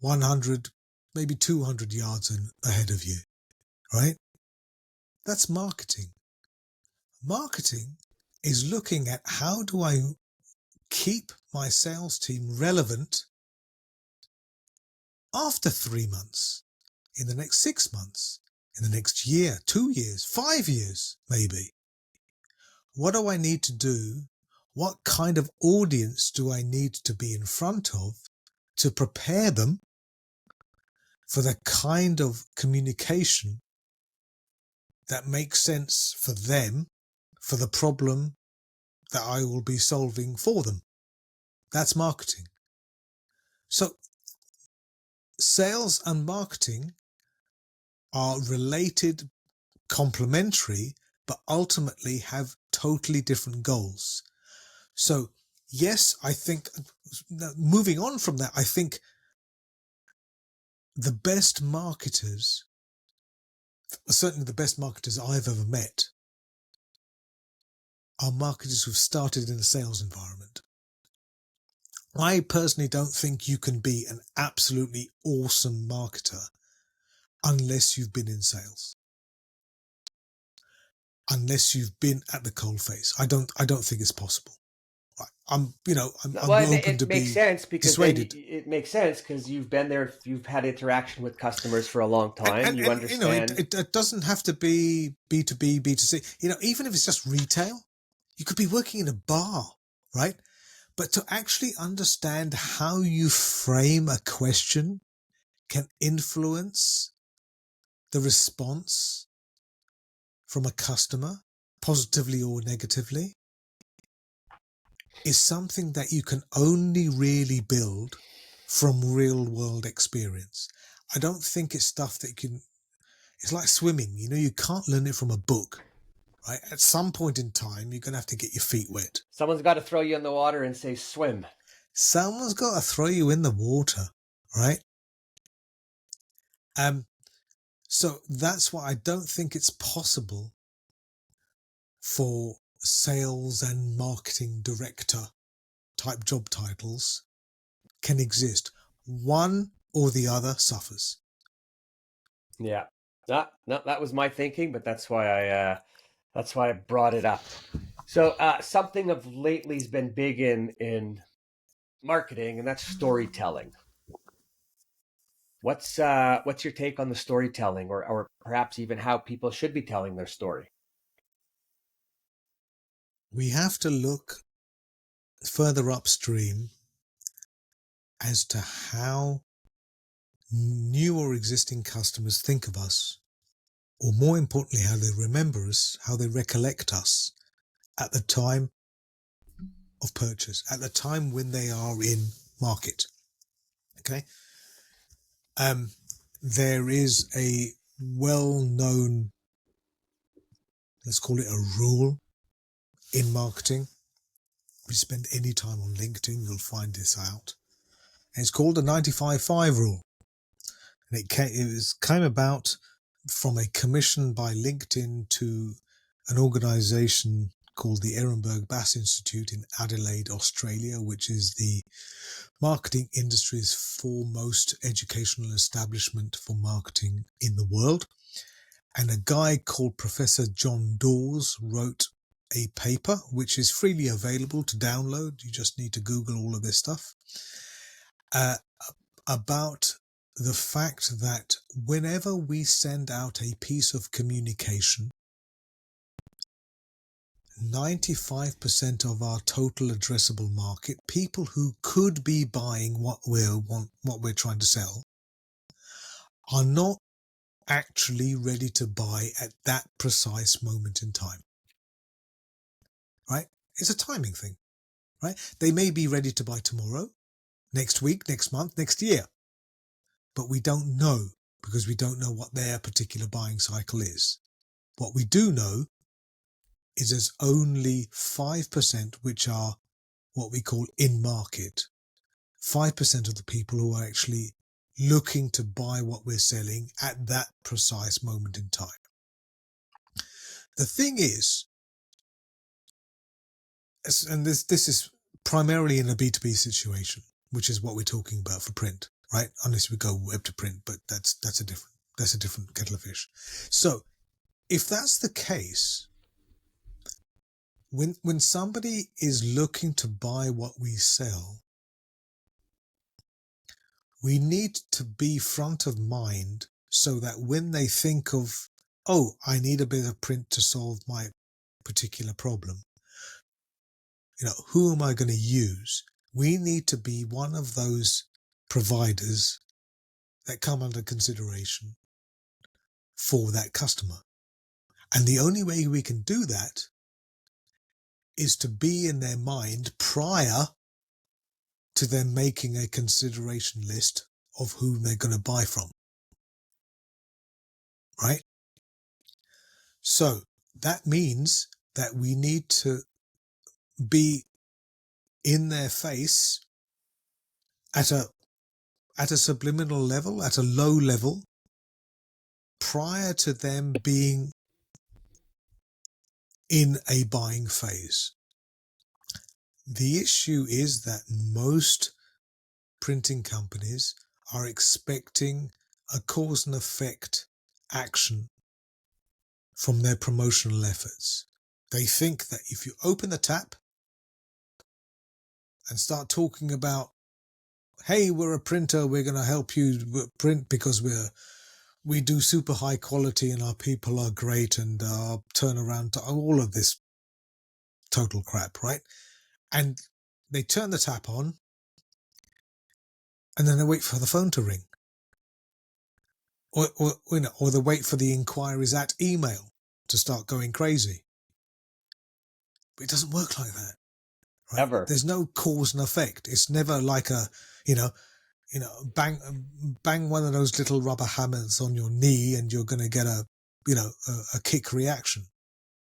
B: 100, maybe 200 yards ahead of you, right? That's marketing. Marketing is looking at how do I keep my sales team relevant after 3 months, in the next 6 months, in the next year, 2 years, 5 years, maybe. What do I need to do? What kind of audience do I need to be in front of to prepare them for the kind of communication that makes sense for them, for the problem that I will be solving for them? That's marketing. So sales and marketing are related, complementary, but ultimately have totally different goals. So yes, I think, moving on from that, I think the best marketers, certainly the best marketers I've ever met, are marketers who've started in a sales environment. I personally don't think you can be an absolutely awesome marketer unless you've been in sales. Unless you've been at the coalface. I don't think it's possible. I'm
A: Well,
B: open to
A: it makes
B: be
A: sense because then
B: dissuaded.
A: it makes sense because you've been there, you've had interaction with customers for a long time. You
B: And
A: understand.
B: it doesn't have to be B2B, B2C. Even if it's just retail, you could be working in a bar, right? But to actually understand how you frame a question can influence the response from a customer, positively or negatively, is something that you can only really build from real world experience. I don't think it's stuff that it's like swimming, you can't learn it from a book, right? At some point in time, you're going to have to get your feet wet.
A: Someone's got to throw you in the water and say, swim.
B: Someone's got to throw you in the water, right? So that's why I don't think it's possible for sales and marketing director type job titles can exist. One or the other suffers.
A: Yeah. No, that was my thinking, but that's why I brought it up. So something of lately's been big in marketing, and that's storytelling. What's your take on the storytelling, or perhaps even how people should be telling their story?
B: We have to look further upstream as to how new or existing customers think of us, or more importantly, how they remember us, how they recollect us at the time of purchase, at the time when they are in market. Okay. There is a well-known, let's call it a rule in marketing. If you spend any time on LinkedIn, you'll find this out. And it's called the 95-5 rule. And it came about from a commission by LinkedIn to an organization called the Ehrenberg Bass Institute in Adelaide, Australia, which is the marketing industry's foremost educational establishment for marketing in the world. And a guy called Professor John Dawes wrote a paper which is freely available to download. You just need to Google all of this stuff, about the fact that whenever we send out a piece of communication, 95% of our total addressable market, people who could be buying what we're trying to sell, are not actually ready to buy at that precise moment in time. Right? It's a timing thing, right? They may be ready to buy tomorrow, next week, next month, next year, but we don't know because we don't know what their particular buying cycle is. What we do know is there's only 5% which are what we call in market. 5% of the people who are actually looking to buy what we're selling at that precise moment in time. The thing is, and this is primarily in a B2B situation, which is what we're talking about for print, right? Unless we go web to print, but that's a different kettle of fish. So if that's the case, when somebody is looking to buy what we sell, we need to be front of mind so that when they think of, oh, I need a bit of print to solve my particular problem, who am I going to use? We need to be one of those providers that come under consideration for that customer. And the only way we can do that is to be in their mind prior to them making a consideration list of whom they're going to buy from. Right? So that means that we need to be in their face at a subliminal level, at a low level, prior to them being in a buying phase. The issue is that most printing companies are expecting a cause and effect action from their promotional efforts. They think that if you open the tap and start talking about, hey, we're a printer, we're going to help you print because we do super high quality and our people are great and our turnaround to all of this total crap, right? And they turn the tap on and then they wait for the phone to ring. Or they wait for the inquiries at email to start going crazy. But it doesn't work like that. Right?
A: Ever.
B: There's no cause and effect. It's never like bang one of those little rubber hammers on your knee and you're going to get a kick reaction.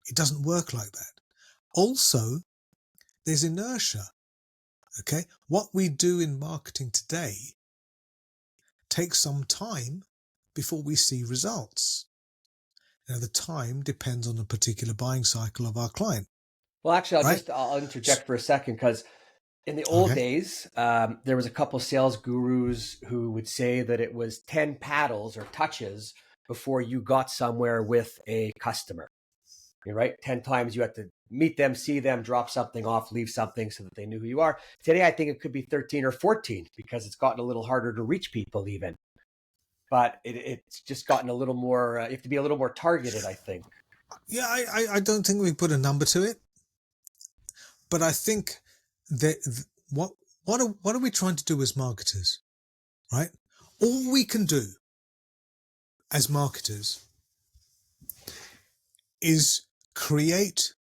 B: It doesn't work like that. Also, there's inertia. Okay. What we do in marketing today takes some time before we see results. Now, the time depends on the particular buying cycle of our client.
A: Well, actually,
B: right?
A: I'll interject for a second, because in the old days, there was a couple sales gurus who would say that it was 10 paddles or touches before you got somewhere with a customer. You're right. 10 times you had to meet them, see them, drop something off, leave something so that they knew who you are. Today, I think it could be 13 or 14 because it's gotten a little harder to reach people even. But it's just gotten a little more, you have to be a little more targeted, I think.
B: Yeah, I don't think we put a number to it. But I think that what are we trying to do as marketers, right? All we can do as marketers is create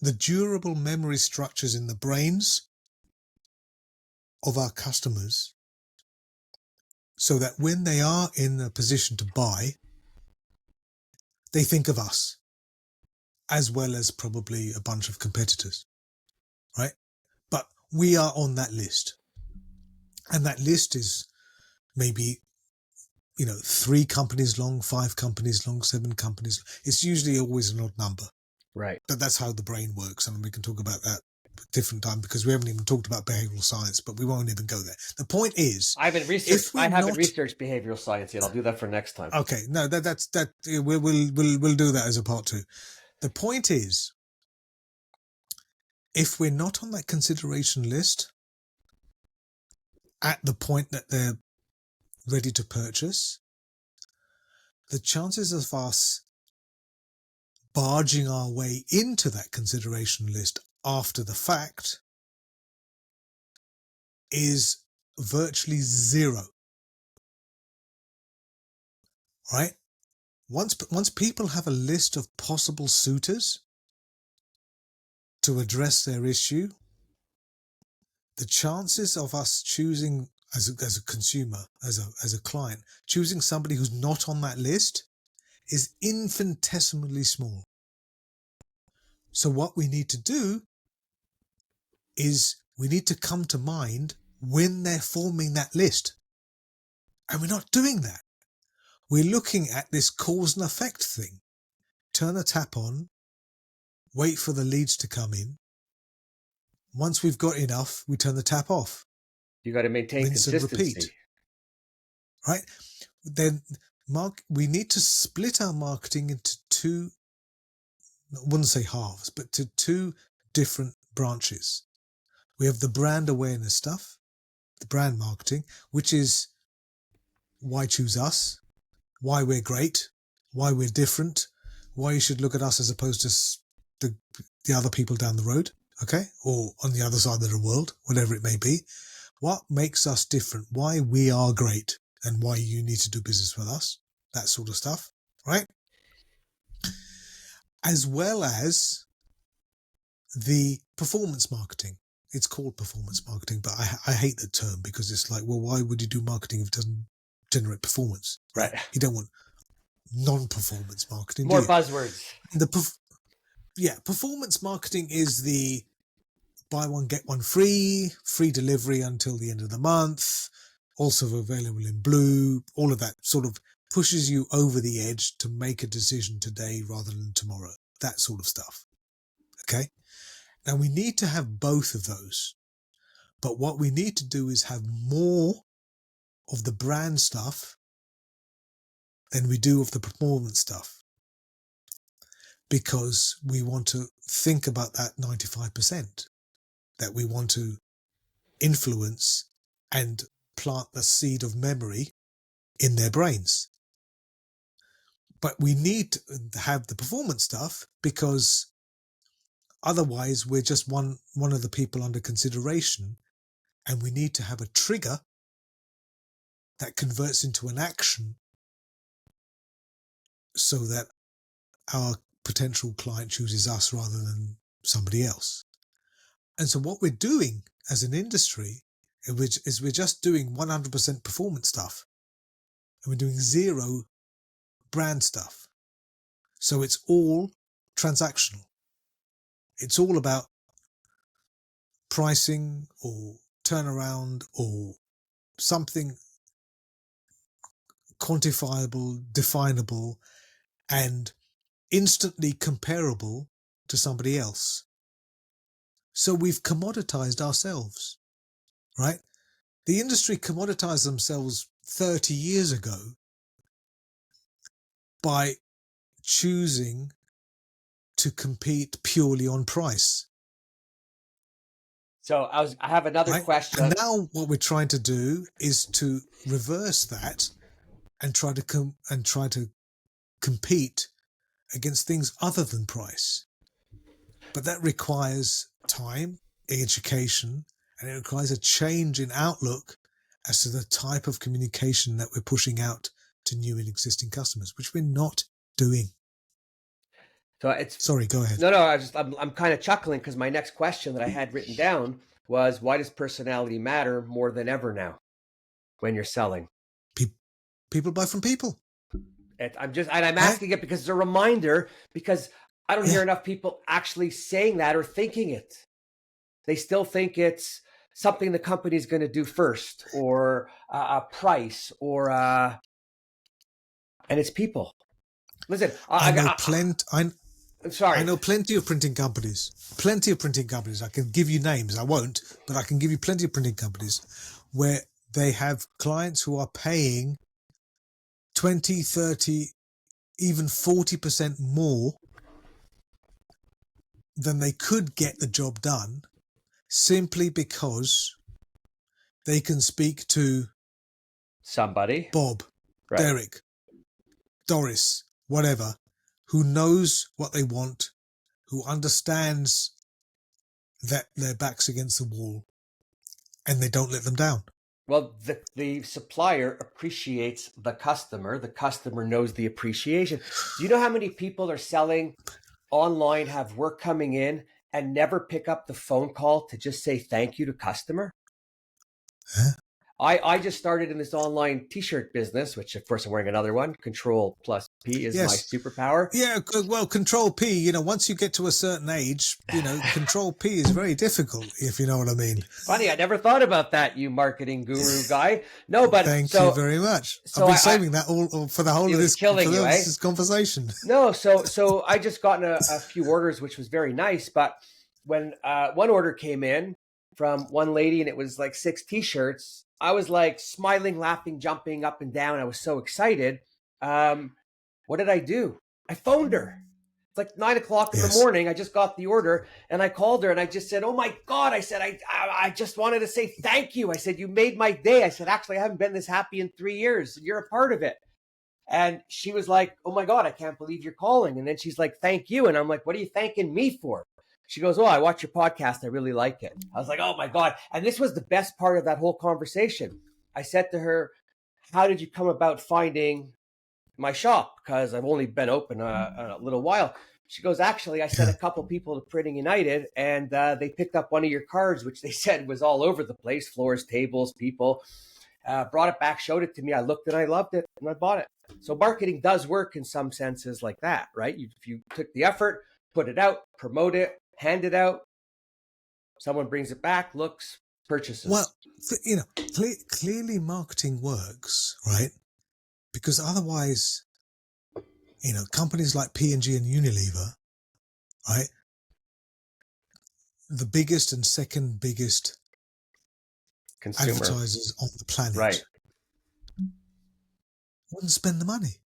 B: the durable memory structures in the brains of our customers so that when they are in a position to buy, they think of us as well as probably a bunch of competitors, right? But we are on that list. And that list is maybe, 3 companies long, 5 companies long, 7 companies. It's usually always an odd number.
A: Right.
B: But that's how the brain works. And we can talk about that at a different time because we haven't even talked about behavioral science, but we won't even go there. The point is,
A: I haven't researched behavioral science yet. I'll do that for next time.
B: Okay. No, that's we'll do that as a part 2. The point is, if we're not on that consideration list at the point that they're ready to purchase, the chances of us barging our way into that consideration list after the fact is virtually zero. Right? Once people have a list of possible suitors to address their issue, the chances of us choosing as a consumer, as a client, choosing somebody who's not on that list is infinitesimally small. So what we need to do is we need to come to mind when they're forming that list. And we're not doing that. We're looking at this cause and effect thing. Turn the tap on, wait for the leads to come in. Once we've got enough, we turn the tap off.
A: You got to maintain consistency.
B: Repeat. Right? Then we need to split our marketing into 2, I wouldn't say halves, but to 2 different branches. We have the brand awareness stuff, the brand marketing, which is why choose us, why we're great, why we're different, why you should look at us as opposed to the other people down the road, okay? Or on the other side of the world, whatever it may be. What makes us different, why we are great, and why you need to do business with us, that sort of stuff, right? As well as the performance marketing. It's called performance marketing, but I hate the term because it's like, well, why would you do marketing if it doesn't generate performance?
A: Right.
B: You don't want non-performance marketing.
A: More buzzwords.
B: Performance marketing is the buy one, get one free delivery until the end of the month, also available in blue, all of that sort of pushes you over the edge to make a decision today rather than tomorrow, that sort of stuff. Okay. Now we need to have both of those. But what we need to do is have more of the brand stuff than we do of the performance stuff. Because we want to think about that 95% that we want to influence and plant the seed of memory in their brains. But we need to have the performance stuff because otherwise we're just one of the people under consideration, and we need to have a trigger that converts into an action so that our potential client chooses us rather than somebody else. And so what we're doing as an industry is we're just doing 100% performance stuff, and we're doing zero brand stuff. So it's all transactional. It's all about pricing or turnaround or something quantifiable, definable, and instantly comparable to somebody else. So we've commoditized ourselves, right? The industry commoditized themselves 30 years ago by choosing to compete purely on price.
A: So I have another question.
B: And now what we're trying to do is to reverse that and try to compete against things other than price. But that requires time, education, and it requires a change in outlook as to the type of communication that we're pushing out to new and existing customers, which we're not doing.
A: So it's
B: sorry, go ahead.
A: No, I'm kind of chuckling because my next question that I had written down was, why does personality matter more than ever now when you're selling?
B: People buy from people.
A: I'm asking it because it's a reminder, because I don't hear enough people actually saying that or thinking it. They still think it's something the company's going to do first, or a price, or and it's people. Listen,
B: I know plenty of printing companies. I can give you names. I won't, but I can give you plenty of printing companies where they have clients who are paying 20, 30, even 40% more than they could get the job done, simply because they can speak to
A: somebody,
B: Bob, right, Derek, Doris, whatever, who knows what they want, who understands that their back's against the wall, and they don't let them down.
A: Well, the supplier appreciates the customer. The customer knows the appreciation. Do you know how many people are selling online, have work coming in, and never pick up the phone call to just say thank you to customer?
B: Huh?
A: I just started in this online t-shirt business, which of course I'm wearing another one. Control plus P is my superpower.
B: Yeah, well, Control P, once you get to a certain age, Control P is very difficult, if you know what I mean.
A: Funny, I never thought about that, you marketing guru guy. No, but
B: Thank you very much. So I've been saving that all for the whole of this conversation.
A: No, so I just gotten a few orders, which was very nice. But when one order came in from one lady, and it was like 6 t-shirts, I was like smiling, laughing, jumping up and down. I was so excited. What did I do? I phoned her. It's like 9 o'clock in the morning. I just got the order, and I called her, and I just said, "Oh my God!" I said, "I just wanted to say thank you." I said, "You made my day." I said, "Actually, I haven't been this happy in 3 years. You're a part of it." And she was like, "Oh my God, I can't believe you're calling." And then she's like, "Thank you." And I'm like, "What are you thanking me for?" She goes, "Oh, I watch your podcast. I really like it." I was like, "Oh my God." And this was the best part of that whole conversation. I said to her, "How did you come about finding my shop? Because I've only been open a little while." She goes, "Actually, I sent a couple people to Printing United, and they picked up one of your cards, which they said was all over the place, floors, tables, people. Brought it back, showed it to me. I looked and I loved it, and I bought it." So marketing does work in some senses like that, right? If you took the effort, put it out, promote it, hand it out, someone brings it back, looks, purchases.
B: Well, clearly marketing works, right? Because otherwise, companies like P&G and Unilever, right? the biggest and second biggest
A: Consumer.
B: advertisers on the planet
A: Right.
B: wouldn't spend the money,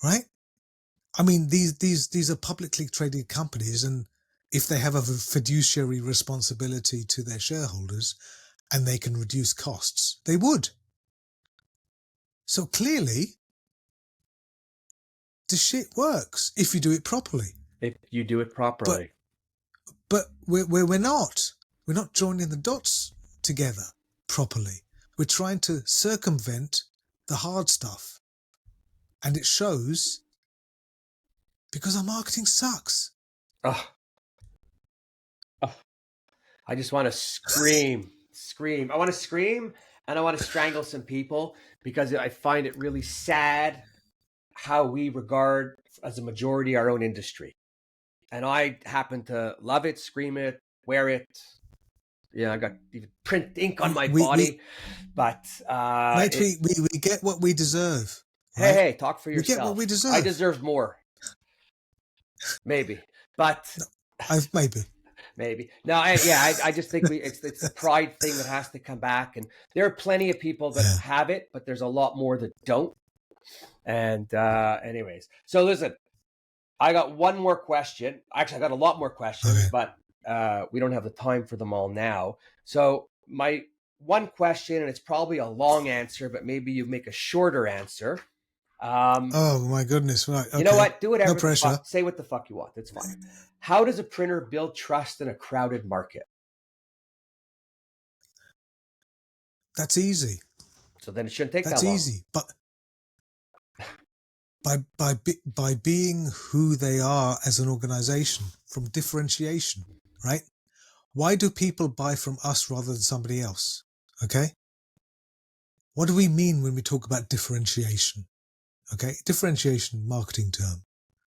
B: right? I mean, these are publicly traded companies, and if they have a fiduciary responsibility to their shareholders and they can reduce costs, they would. So clearly, the shit works if you do it properly.
A: If you do it properly.
B: But we're not. We're not joining the dots together properly. We're trying to circumvent the hard stuff. And it shows because our marketing sucks.
A: Oh. I just want to scream. I want to scream, and I want to strangle some people, because I find it really sad how we regard as a majority our own industry. And I happen to love it, scream it, wear it. Yeah, I got even print ink on my body. But
B: mate, we get what we deserve.
A: Right? Hey, talk for yourself.
B: We get what we deserve.
A: I deserve more. Maybe. But
B: maybe.
A: No, I just think it's the pride thing that has to come back. And there are plenty of people that have it, but there's a lot more that don't. And anyways, so listen, I got one more question. Actually, I got a lot more questions, but we don't have the time for them all now. So my one question, and it's probably a long answer, but maybe you make a shorter answer.
B: Oh my goodness! Right. Okay.
A: You know what? Do whatever.
B: No pressure.
A: Say what the fuck you want. It's fine. How does a printer build trust in a crowded market?
B: That's easy.
A: So then it shouldn't take that
B: long. That's easy, but by being who they are as an organization, from differentiation, right? Why do people buy from us rather than somebody else? Okay. What do we mean when we talk about differentiation? Okay, differentiation, marketing term.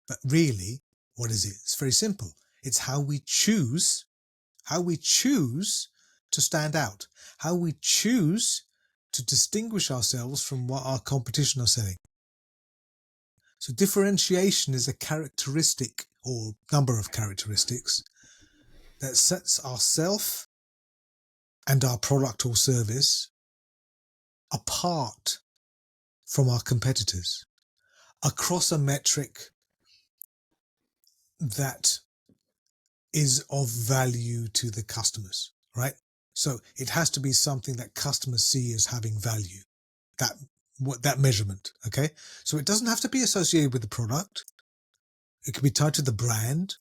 B: But really, what is it? It's very simple. It's how we choose to stand out, how we choose to distinguish ourselves from what our competition are selling. So differentiation is a characteristic or number of characteristics that sets ourself and our product or service apart from our competitors across a metric that is of value to the customers, right? So it has to be something that customers see as having value, that measurement, okay? So it doesn't have to be associated with the product. It can be tied to the brand,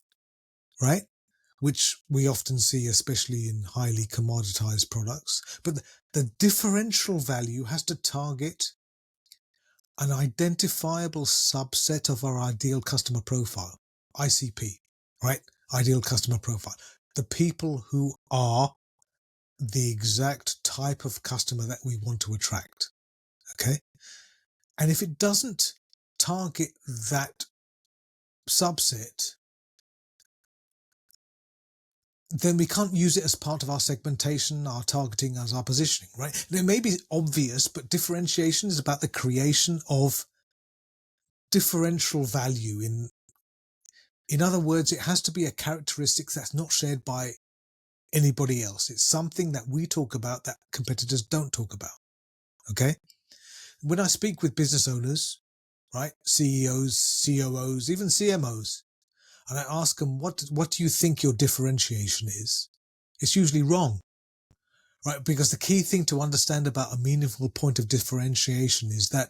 B: right? Which we often see, especially in highly commoditized products. But the differential value has to target an identifiable subset of our ideal customer profile, ICP, right? Ideal customer profile. The people who are the exact type of customer that we want to attract, okay? And if it doesn't target that subset, then we can't use it as part of our segmentation, our targeting, as our positioning, right? And it may be obvious, but differentiation is about the creation of differential value. In other words, it has to be a characteristic that's not shared by anybody else. It's something that we talk about that competitors don't talk about, okay? When I speak with business owners, right, CEOs, COOs, even CMOs, and I ask them, what do you think your differentiation is? It's usually wrong, right? Because the key thing to understand about a meaningful point of differentiation is that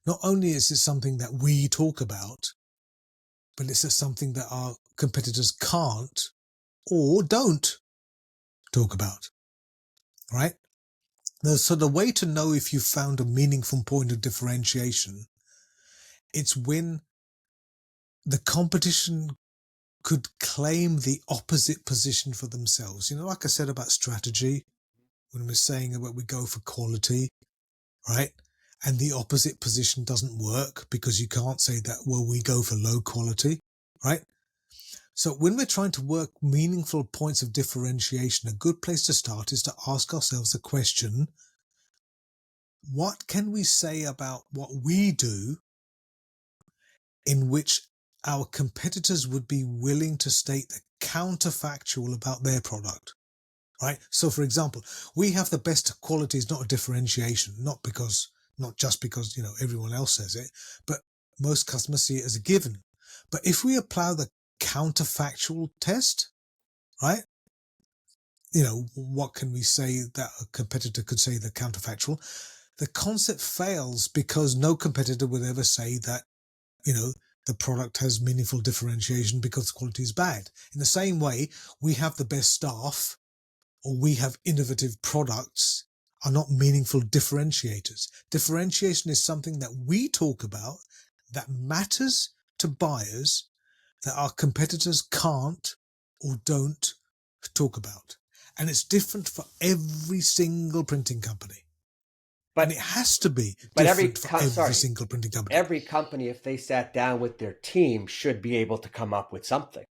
B: not only is it something that we talk about, but it's something that our competitors can't or don't talk about, right? So the way to know if you've found a meaningful point of differentiation, it's when the competition could claim the opposite position for themselves. You know, like I said about strategy, when we're saying about we go for quality, right? And the opposite position doesn't work because you can't say that, well, we go for low quality, right? So when we're trying to work meaningful points of differentiation, a good place to start is to ask ourselves the question, what can we say about what we do in which our competitors would be willing to state the counterfactual about their product, right? So for example, we have the best qualities, not a differentiation, not just because, everyone else says it, but most customers see it as a given. But if we apply the counterfactual test, right? What can we say that a competitor could say the counterfactual? The concept fails because no competitor would ever say that, the product has meaningful differentiation because the quality is bad. In the same way, we have the best staff or we have innovative products are not meaningful differentiators. Differentiation is something that we talk about that matters to buyers that our competitors can't or don't talk about. And it's different for every single printing company. And it has to be different for every single printing company.
A: Every company, if they sat down with their team, should be able to come up with something.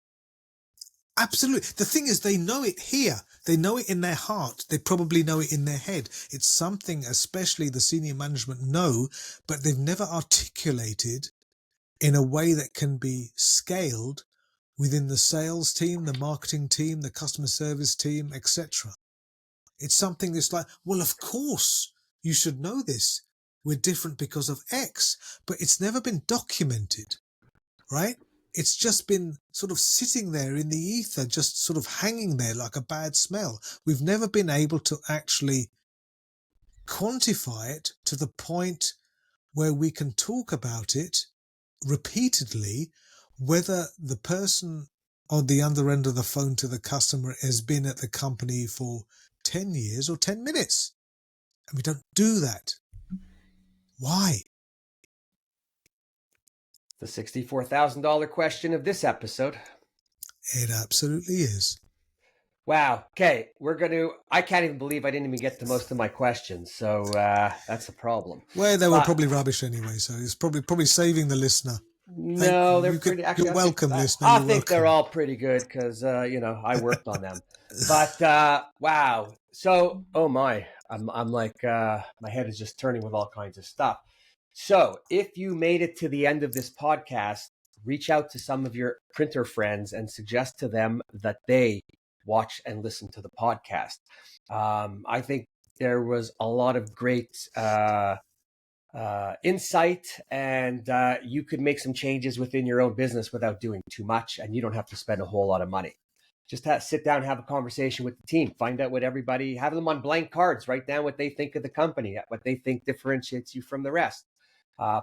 B: Absolutely. The thing is, they know it here. They know it in their heart. They probably know it in their head. It's something especially the senior management know, but they've never articulated in a way that can be scaled within the sales team, the marketing team, the customer service team, etc. It's something that's like, well, of course you should know this. We're different because of X, but it's never been documented, right? It's just been sort of sitting there in the ether, just sort of hanging there like a bad smell. We've never been able to actually quantify it to the point where we can talk about it repeatedly, whether the person on the other end of the phone to the customer has been at the company for 10 years or 10 minutes. And we don't do that. Why?
A: The $64,000 question of this episode.
B: It absolutely is.
A: Wow. Okay. I can't even believe I didn't even get to most of my questions. So that's a problem.
B: Well, they were probably rubbish anyway. So it's probably saving the listener.
A: No, they're pretty. Actually,
B: you're welcome, listener.
A: I think they're all pretty good because I worked on them. But wow. So, oh my, I'm like my head is just turning with all kinds of stuff. So, if you made it to the end of this podcast, reach out to some of your printer friends and suggest to them that they watch and listen to the podcast. I think there was a lot of great insight, and you could make some changes within your own business without doing too much, and you don't have to spend a whole lot of money. Just sit down and have a conversation with the team. Find out what everybody, have them on blank cards, write down what they think of the company, what they think differentiates you from the rest.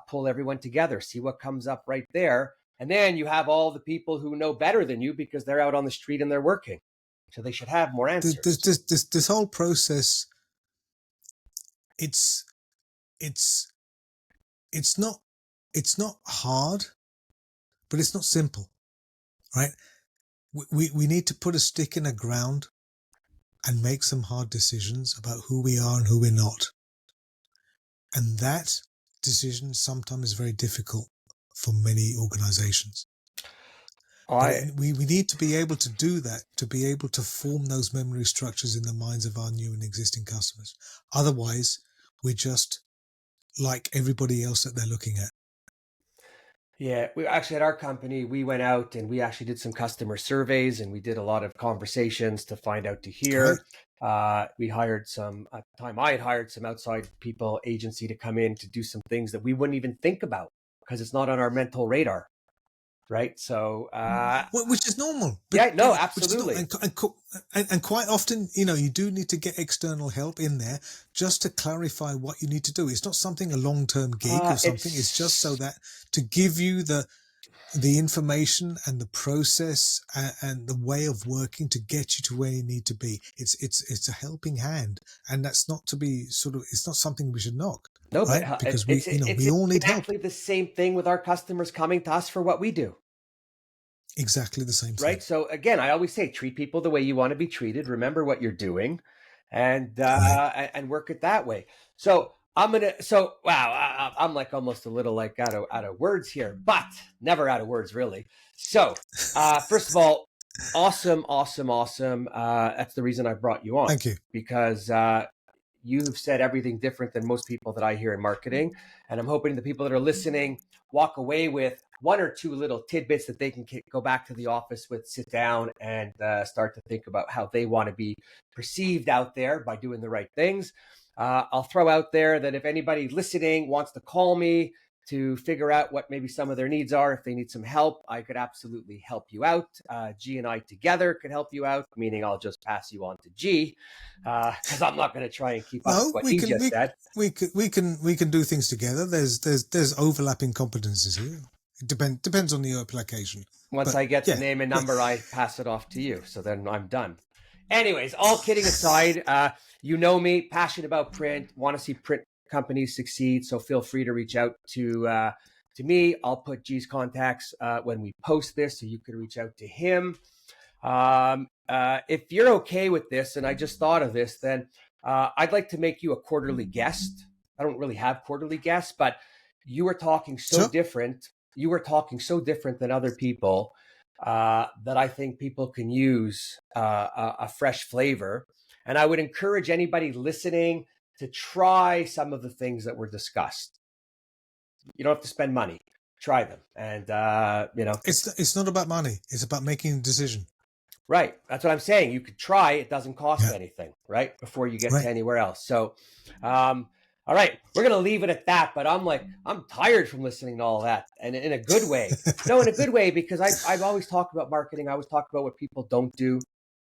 A: Pull everyone together, see what comes up right there. And then you have all the people who know better than you because they're out on the street and they're working. So they should have more answers.
B: This whole process, it's not hard, but it's not simple, right? We need to put a stick in the ground and make some hard decisions about who we are and who we're not. And that decision sometimes is very difficult for many organizations. We need to be able to do that, to be able to form those memory structures in the minds of our new and existing customers. Otherwise, we're just like everybody else that they're looking at.
A: Yeah, we actually at our company, we went out and we actually did some customer surveys and we did a lot of conversations to find out to hear. Right. We hired at the time I had hired some outside agency to come in to do some things that we wouldn't even think about because it's not on our mental radar. Right. So,
B: which is normal.
A: Yeah, no, absolutely.
B: And quite often, you do need to get external help in there just to clarify what you need to do. It's not something a long-term gig or something. It's just so that to give you the information and the process and the way of working to get you to where you need to be. It's a helping hand, and that's not to be it's not something we should knock.
A: No,
B: right?
A: But
B: because we all need help.
A: Exactly the same thing with our customers coming to us for what we do.
B: Exactly the same thing.
A: Right. So again, I always say, treat people the way you want to be treated. Remember what you're doing, and work it that way. So wow, I'm like almost a little like out of words here, but never out of words really. So first of all, awesome. That's the reason I brought you on.
B: Thank you.
A: Because you've said everything different than most people that I hear in marketing. And I'm hoping the people that are listening walk away with one or two little tidbits that they can go back to the office with, sit down and start to think about how they want to be perceived out there by doing the right things. I'll throw out there that if anybody listening wants to call me to figure out what maybe some of their needs are, if they need some help, I could absolutely help you out. Gee and I together could help you out, meaning I'll just pass you on to Gee, because I'm not going to try and keep up with what he just said.
B: We can do things together. There's overlapping competencies here. It depends on the application.
A: Once I get the name and number, I pass it off to you. So then I'm done. Anyways, all kidding aside, you know me, passionate about print, want to see print companies succeed. So feel free to reach out to me. I'll put Gee's contacts when we post this, so you can reach out to him. If you're okay with this, and I just thought of this, then I'd like to make you a quarterly guest. I don't really have quarterly guests, but you were talking so different. You were talking so different than other people that I think people can use a fresh flavor. And I would encourage anybody listening to try some of the things that were discussed. You don't have to spend money. Try them. And,
B: It's not about money. It's about making a decision.
A: Right. That's what I'm saying. You could try. It doesn't cost anything, right? Before you get to anywhere else. So, all right, we're going to leave it at that. But I'm tired from listening to all that, and in a good way. No, in a good way, because I've always talked about marketing. I always talk about what people don't do.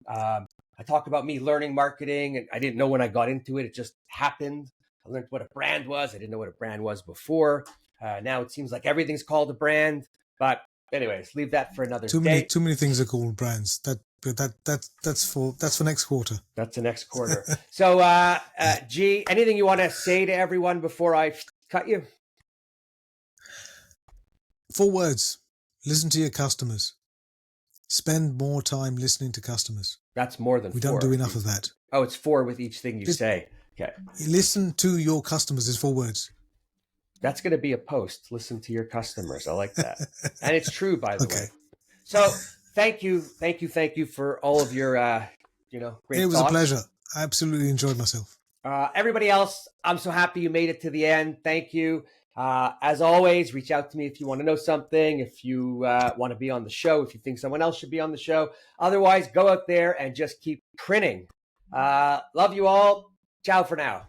A: I talk about me learning marketing, and I didn't know when I got into it. It just happened. I learned what a brand was. I didn't know what a brand was before. Now it seems like everything's called a brand. But anyways, leave that for another day.
B: Too many things are called brands. That's for next quarter.
A: That's the next quarter. So, Gee, anything you want to say to everyone before I cut you?
B: 4 words. Listen to your customers. Spend more time listening to customers.
A: That's more than 4.
B: We don't do enough of that.
A: Oh, it's 4 with each thing you say. Okay.
B: Listen to your customers is 4 words.
A: That's going to be a post. Listen to your customers. I like that. And it's true, by the way. So thank you for all of your, great
B: It was
A: thoughts.
B: a pleasure. I absolutely enjoyed myself.
A: Everybody else, I'm so happy you made it to the end. Thank you. As always, reach out to me if you want to know something, if you want to be on the show, if you think someone else should be on the show. Otherwise, go out there and just keep printing. Love you all. Ciao for now.